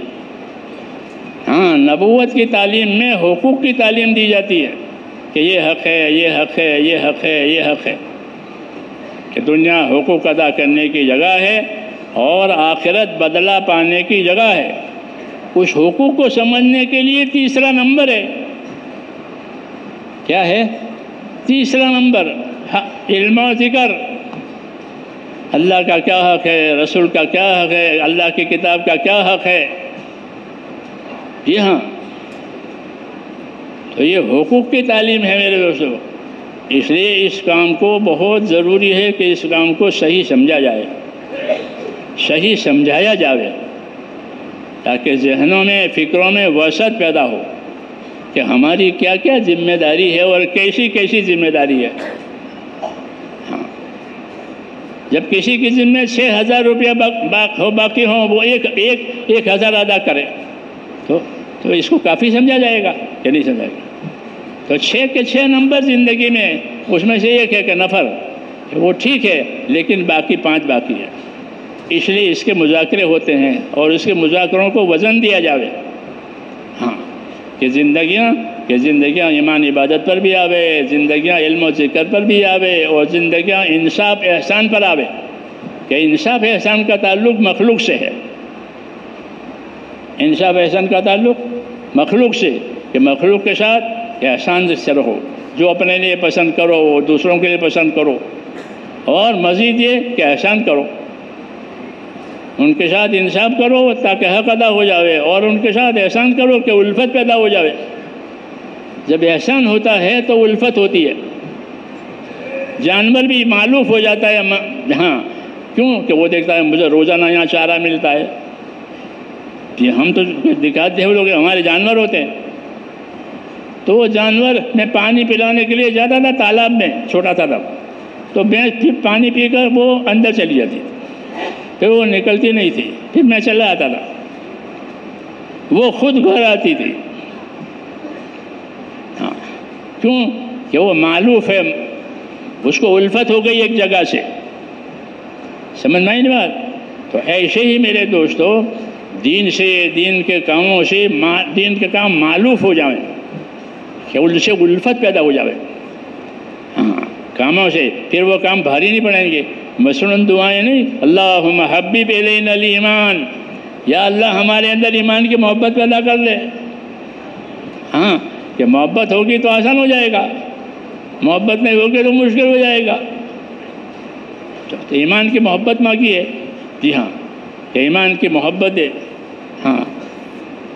ہاں، نبوت کی تعلیم میں حقوق کی تعلیم دی جاتی ہے کہ یہ حق ہے، یہ حق ہے، یہ حق ہے، یہ حق ہے، کہ دنیا حقوق ادا کرنے کی جگہ ہے اور آخرت بدلہ پانے کی جگہ ہے۔ اس حقوق کو سمجھنے کے لیے تیسرا نمبر ہے، کیا ہے؟ تیسرا نمبر علم و ذکر۔ اللہ کا کیا حق ہے، رسول کا کیا حق ہے، اللہ کی کتاب کا کیا حق ہے۔ جی ہاں، تو یہ حقوق کی تعلیم ہے میرے دوستو۔ اس لیے اس کام کو بہت ضروری ہے کہ اس کام کو صحیح سمجھا جائے، صحیح سمجھایا جائے، تاکہ ذہنوں میں، فکروں میں وسعت پیدا ہو کہ ہماری کیا کیا ذمہ داری ہے اور کیسی کیسی ذمہ داری ہے۔ ہاں، جب کسی کی ذمہ 6,000 روپیہ باقی ہوں، وہ ایک 1,000 ادا کرے تو اس کو کافی سمجھا جائے گا کہ نہیں سمجھا گا؟ تو 6 کے 6 نمبر زندگی میں، اس میں سے ایک ہے کہ نفر، وہ ٹھیک ہے، لیکن باقی 5 باقی ہے۔ اس لیے اس کے مذاکرے ہوتے ہیں اور اس کے مذاکروں کو وزن دیا جاوے۔ ہاں، کہ زندگیاں ایمان عبادت پر بھی آوے، زندگیاں علم و ذکر پر بھی آوے، اور زندگیاں انصاف احسان پر آوے، کہ انصاف احسان کا تعلق مخلوق سے ہے۔ انصاف احسان کا تعلق مخلوق سے، کہ مخلوق کے ساتھ احسان سے رہو، جو اپنے لیے پسند کرو وہ دوسروں کے لیے پسند کرو، اور مزید یہ کہ احسان کرو، ان کے ساتھ انصاف کرو تاکہ حق ادا ہو جاوے، اور ان کے ساتھ احسان کرو کہ الفت پیدا ہو جاوے۔ جب احسان ہوتا ہے تو الفت ہوتی ہے، جانور بھی معلوف ہو جاتا ہے۔ ہاں، کیوں کہ وہ دیکھتا ہے مجھے روزانہ یہاں چارہ ملتا ہے۔ یہ ہم تو دکھاتے ہیں، لوگ ہمارے جانور ہوتے ہیں، تو وہ جانور میں پانی پلانے کے لیے جاتا تھا تالاب میں، چھوٹا تالاب، تو بھینس پھر پانی پی کر وہ اندر چلی جاتی، پھر وہ نکلتی نہیں تھی، پھر میں چلا آتا تھا، وہ خود گھر آتی تھی۔ ہاں، کیوں کہ وہ معلوف ہے، اس کو الفت ہو گئی ایک جگہ سے، سمجھ میں نہیں بات؟ تو ایسے ہی میرے دوستو، دین سے، دین کے کاموں سے، دین کے کام معلوف ہو جائیں، کہ ان سے الفت پیدا ہو جائے۔ ہاں، کاموں سے پھر وہ کام بھاری نہیں پڑیں گے۔ مثلاً دعائیں نہیں، اللہم حبب الینا الایمان، یا اللہ ہمارے اندر ایمان کی محبت پیدا کر لے۔ ہاں، کہ محبت ہوگی تو آسان ہو جائے گا، محبت نہیں ہوگی تو مشکل ہو جائے گا۔ تو ایمان کی محبت مانگی ہے، جی ہاں، کہ ایمان کی محبت ہے، ہاں،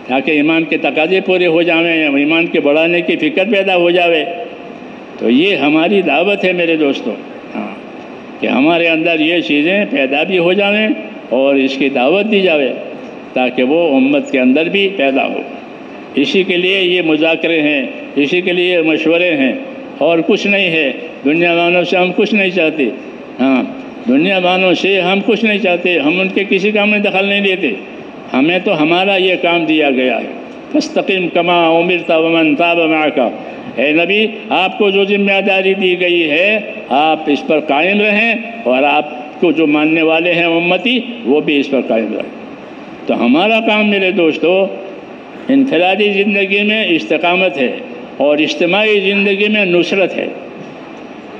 تاکہ ایمان کے تقاضے پورے ہو جاویں، ایمان کے بڑھانے کی فکر پیدا ہو جاوے۔ تو یہ ہماری دعوت ہے میرے دوستوں، ہاں، کہ ہمارے اندر یہ چیزیں پیدا بھی ہو جاویں اور اس کی دعوت دی جاوے، تاکہ وہ امت کے اندر بھی پیدا ہو۔ اسی کے لیے یہ مذاکرے ہیں، اسی کے لیے مشورے ہیں، اور کچھ نہیں ہے۔ دنیا والوں سے ہم کچھ نہیں چاہتے، ہاں، دنیا والوں سے ہم کچھ نہیں چاہتے، ہم ان کے کسی کام میں دخل نہیں دیتے۔ ہمیں تو ہمارا یہ کام دیا گیا ہے، فاستقم کما امرت ومن تاب معک، اے نبی آپ کو جو ذمہ داری دی گئی ہے آپ اس پر قائم رہیں، اور آپ کو جو ماننے والے ہیں امتی وہ بھی اس پر قائم رہیں۔ تو ہمارا کام میرے دوستو انفرادی زندگی میں استقامت ہے، اور اجتماعی زندگی میں نصرت ہے،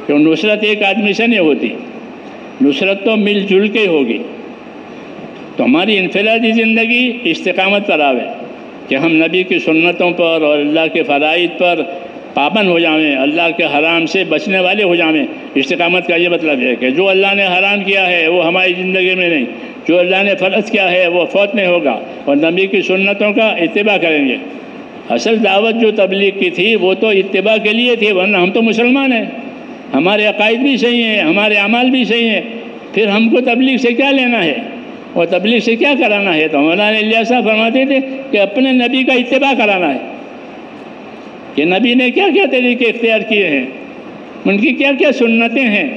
کہ نصرت ایک آدمی سے نہیں ہوتی، نصرت تو مل جل کے ہوگی۔ تو ہماری انفرادی زندگی استقامت پر آوے، کہ ہم نبی کی سنتوں پر اور اللہ کے فرائض پر پابند ہو جائیں، اللہ کے حرام سے بچنے والے ہو جائیں۔ استقامت کا یہ مطلب ہے کہ جو اللہ نے حرام کیا ہے وہ ہماری زندگی میں نہیں، جو اللہ نے فرض کیا ہے وہ فوت نہیں ہوگا، اور نبی کی سنتوں کا اتباع کریں گے۔ اصل دعوت جو تبلیغ کی تھی وہ تو اتباع کے لیے تھی، ورنہ ہم تو مسلمان ہیں، ہمارے عقائد بھی صحیح ہیں، ہمارے اعمال بھی صحیح ہیں، پھر ہم کو تبلیغ سے کیا لینا ہے اور تبلیغ سے کیا کرانا ہے؟ تو مولانا الیاس صاحب فرماتے تھے کہ اپنے نبی کا اتباع کرانا ہے کہ نبی نے کیا کیا طریقے اختیار کیے ہیں، ان کی کیا کیا سنتیں ہیں۔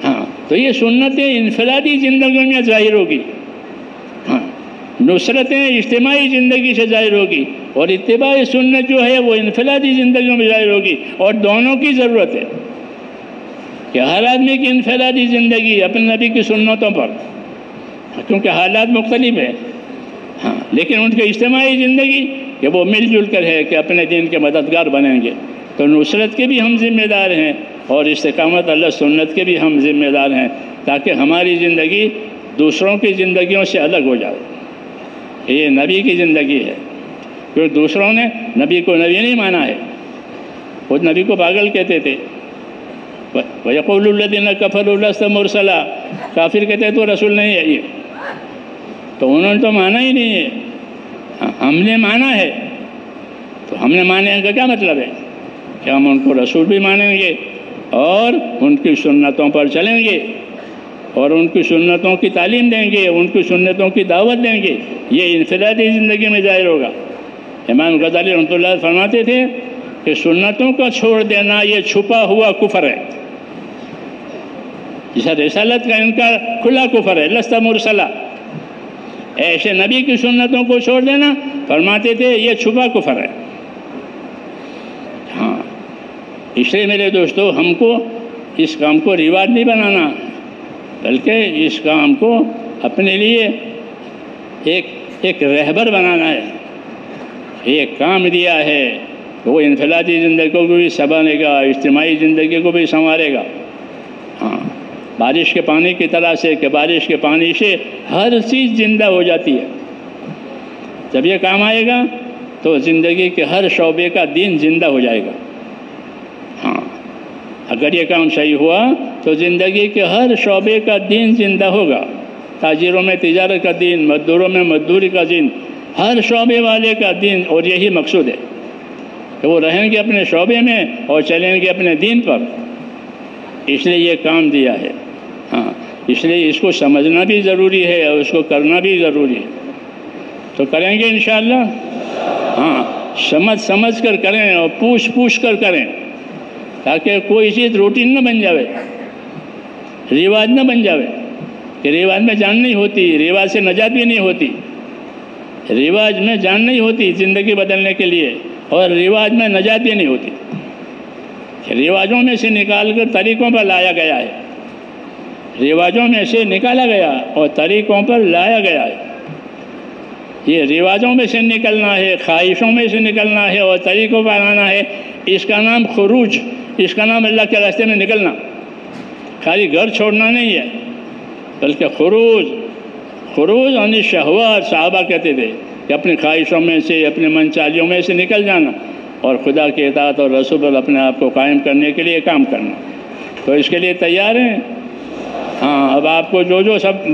ہاں، تو یہ سنتیں انفرادی زندگیوں میں ظاہر ہوگی، ہاں، نصرتیں اجتماعی زندگی سے ظاہر ہوگی، اور اتباع سنت جو ہے وہ انفرادی زندگیوں میں ظاہر ہوگی، اور دونوں کی ضرورت ہے کہ ہر آدمی کی انفرادی زندگی اپنے نبی کی سنتوں پر، کیونکہ حالات مختلف ہیں، ہاں، لیکن ان کی اجتماعی زندگی کہ وہ مل جل کر ہے کہ اپنے دین کے مددگار بنیں گے۔ تو نصرت کے بھی ہم ذمہ دار ہیں اور استقامت اللہ سنت کے بھی ہم ذمہ دار ہیں، تاکہ ہماری زندگی دوسروں کی زندگیوں سے الگ ہو جائے۔ یہ نبی کی زندگی ہے، کیونکہ دوسروں نے نبی کو نبی نہیں مانا ہے، خود نبی کو پاگل کہتے تھے۔ وَيَقُولُ الَّذِينَ كَفَرُوا لَسْتَ مُرْسَلًا، کافر کہتے ہیں تو رسول نہیں ہے یہ، تو انہوں نے تو مانا ہی نہیں ہے، ہم نے مانا ہے۔ تو ہم نے مانے کا کیا مطلب ہے کہ ہم ان کو رسول بھی مانیں گے اور ان کی سنتوں پر چلیں گے اور ان کی سنتوں کی تعلیم دیں گے، ان کی سنتوں کی دعوت دیں گے۔ یہ انفرادی زندگی میں ظاہر ہوگا۔ امام غزالی رحمۃ اللہ علیہ فرماتے تھے کہ سنتوں کا چھوڑ دینا یہ چھپا ہوا کفر ہے، جیسا رسالت کا انکار کھلا کفر ہے، لست مرسلا۔ ایسے نبی کی سنتوں کو چھوڑ دینا، فرماتے تھے، یہ چھپا کفر ہے۔ ہاں، اس لیے میرے دوستو، ہم کو اس کام کو رواج نہیں بنانا، بلکہ اس کام کو اپنے لیے ایک رہبر بنانا ہے۔ ایک کام دیا ہے کہ وہ انفرادی زندگی کو بھی سنبھالے گا، اجتماعی زندگی کو بھی سنوارے گا۔ ہاں، بارش کے پانی کی طرح سے کہ بارش کے پانی سے ہر چیز زندہ ہو جاتی ہے۔ جب یہ کام آئے گا تو زندگی کے ہر شعبے کا دین زندہ ہو جائے گا۔ ہاں، اگر یہ کام صحیح ہوا تو زندگی کے ہر شعبے کا دین زندہ ہوگا۔ تاجروں میں تجارت کا دین، مزدوروں میں مزدوری کا دین، ہر شعبے والے کا دین، اور یہی مقصود ہے کہ وہ رہیں گے اپنے شعبے میں اور چلیں گے اپنے دین پر۔ اس لیے یہ کام دیا ہے۔ ہاں، اس لیے اس کو سمجھنا بھی ضروری ہے اور اس کو کرنا بھی ضروری ہے۔ تو کریں گے انشاءاللہ؟ ہاں، سمجھ کر کریں اور پوچھ کر کریں، تاکہ کوئی چیز روٹین نہ بن جاوے، رواج نہ بن جاوے کہ رواج میں جان نہیں ہوتی، رواج سے نجات بھی نہیں ہوتی۔ رواج میں جان نہیں ہوتی زندگی بدلنے کے لیے، اور رواج میں نجات بھی نہیں ہوتی۔ رواجوں میں سے نکال کر طریقوں پر لایا گیا ہے، رواجوں میں سے نکالا گیا اور طریقوں پر لایا گیا ہے۔ یہ رواجوں میں سے نکلنا ہے، خواہشوں میں سے نکلنا ہے اور طریقوں پر آنا ہے، اس کا نام خروج، اس کا نام اللہ کے راستے میں نکلنا۔ خالی گھر چھوڑنا نہیں ہے، بلکہ خروج عن الشہوات۔ صحابہ کہتے تھے کہ اپنی خواہشوں میں سے، اپنے من چالیوں میں سے نکل جانا اور خدا کی اطاعت اور رسول پر اپنے آپ کو قائم کرنے کے لیے کام کرنا۔ تو اس کے لیے تیار ہیں؟ ہاں، اب آپ کو جو سب